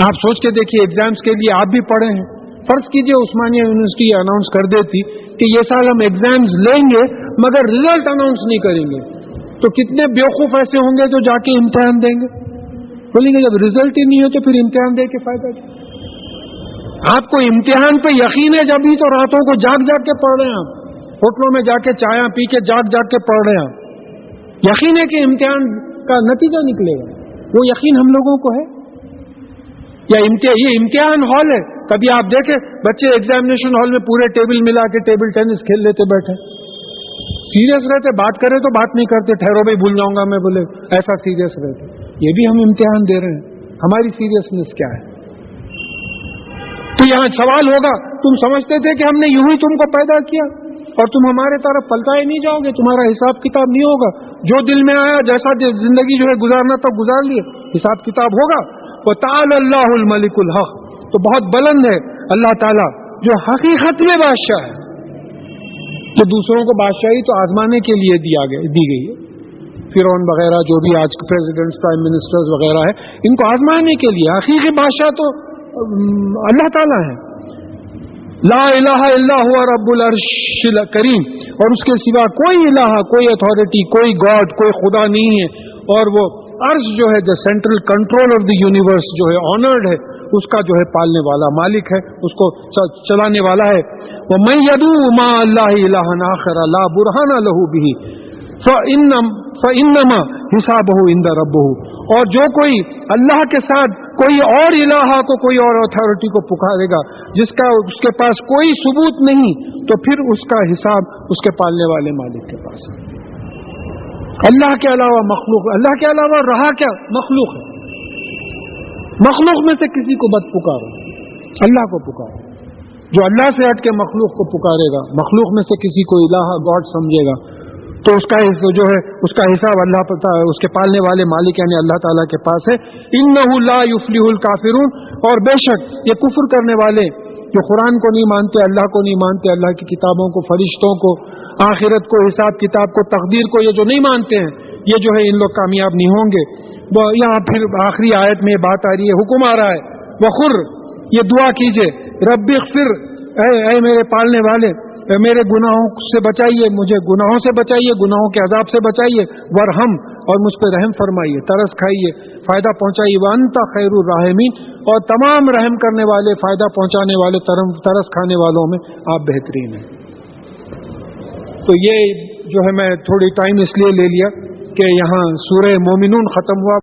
آپ سوچ کے دیکھیے, ایگزامز کے لیے آپ بھی پڑھے ہیں. فرض کیجئے عثمانیہ یونیورسٹی اناؤنس کر دیتی کہ یہ سال ہم ایگزامز لیں گے مگر رزلٹ اناؤنس نہیں کریں گے, تو کتنے بیوقوف ایسے ہوں گے جو جا کے امتحان دیں گے. بولیں گے جب رزلٹ ہی نہیں ہو تو پھر امتحان دے کے فائدہ کیا؟ آپ کو امتحان پہ یقین ہے جب ہی تو راتوں کو جاگ کے پڑھ رہے ہیں. آپ ہوٹلوں میں جا کے چائے پی کے جاگ کے پڑھ رہے ہیں. یقین ہے کہ امتحان کا نتیجہ نکلے گا. وہ یقین ہم لوگوں کو ہے یا یہ امتحان ہال ہے؟ کبھی آپ دیکھیں بچے ایگزامینیشن ہال میں پورے ٹیبل ملا کے ٹیبل ٹینس کھیل لیتے بیٹھے, سیریس رہتے, بات کرے تو بات نہیں کرتے, ٹھہرو بھائی بھول جاؤں گا میں, بولے ایسا سیریس رہتے. یہ بھی ہم امتحان دے رہے ہیں. ہماری سیریسنس کیا ہے؟ تو یہاں سوال ہوگا, تم سمجھتے تھے کہ ہم نے یوں ہی تم کو پیدا کیا اور تم ہمارے طرف پلٹائے نہیں جاؤ گے, تمہارا حساب کتاب نہیں ہوگا, جو دل میں آیا جیسا زندگی جو ہے گزارنا تب گزار لیے, حساب کتاب ہوگا. وتعالى اللہ الملک الحق. تو بہت بلند ہے اللہ تعالیٰ جو حقیقت میں بادشاہ ہے. کہ دوسروں کو بادشاہی تو آزمانے کے لیے دی گئی ہے. فرعون وغیرہ جو بھی آج کے پریزیڈنٹس پرائم منسٹرز وغیرہ ہے, ان کو آزمانے کے لیے. حقیقی بادشاہ تو اللہ تعالیٰ ہے. لا الہ الا هو رب العرش الکریم. اور اس کے سوا کوئی الہ, کوئی اتھارٹی, کوئی گاڈ, کوئی خدا نہیں ہے. اور وہ عرش جو ہے جو central control of the universe جو ہے آنرڈ ہے, اس کا جو ہے پالنے والا مالک ہے, اس کو چلانے والا ہے. وَمَن يَدْعُ مَعَ اللَّهِ إِلَٰهًا آخَرَ لَا بُرْهَانَ لَهُ بِهِ فَإِنَّمَا حِسَابُهُ عِندَ رَبِّهِ. اور جو کوئی اللہ کے ساتھ کوئی اور الہ کو, کوئی اور اتھارٹی کو پکارے گا جس کا اس کے پاس کوئی ثبوت نہیں, تو پھر اس کا حساب اس کے پالنے والے مالک کے پاس ہے. اللہ کے علاوہ مخلوق, اللہ کے علاوہ رہا کیا مخلوق ہے. مخلوق میں سے کسی کو مت پکارو, اللہ کو پکارو. جو اللہ سے ہٹ کے مخلوق کو پکارے گا, مخلوق میں سے کسی کو الہ گاڈ سمجھے گا, تو اس کا جو ہے اس کا حساب اللہ پتا, اس کے پالنے والے مالک یعنی اللہ تعالیٰ کے پاس ہے. انہ لا یفلح الکافرون. اور بے شک یہ کفر کرنے والے جو قرآن کو نہیں مانتے, اللہ کو نہیں مانتے, اللہ کی کتابوں کو, فرشتوں کو, آخرت کو, حساب کتاب کو, تقدیر کو, یہ جو نہیں مانتے ہیں, یہ جو ہے ان لوگ کامیاب نہیں ہوں گے. یہاں پھر آخری آیت میں بات آ رہی ہے, حکم آ رہا ہے. وخر, یہ دعا کیجئے, رب اغفر, اے میرے پالنے والے, میرے گناہوں سے بچائیے, مجھے گناہوں سے بچائیے, گناہوں کے عذاب سے بچائیے. ورحم, اور مجھ پہ رحم فرمائیے, ترس کھائیے, فائدہ پہنچائیے. وانت خیر الراحمین, اور تمام رحم کرنے والے, فائدہ پہنچانے والے, ترس کھانے والوں میں آپ بہترین ہیں. تو یہ جو ہے میں تھوڑی ٹائم اس لیے لے لیا کہ یہاں سورہ مومنون ختم ہوا.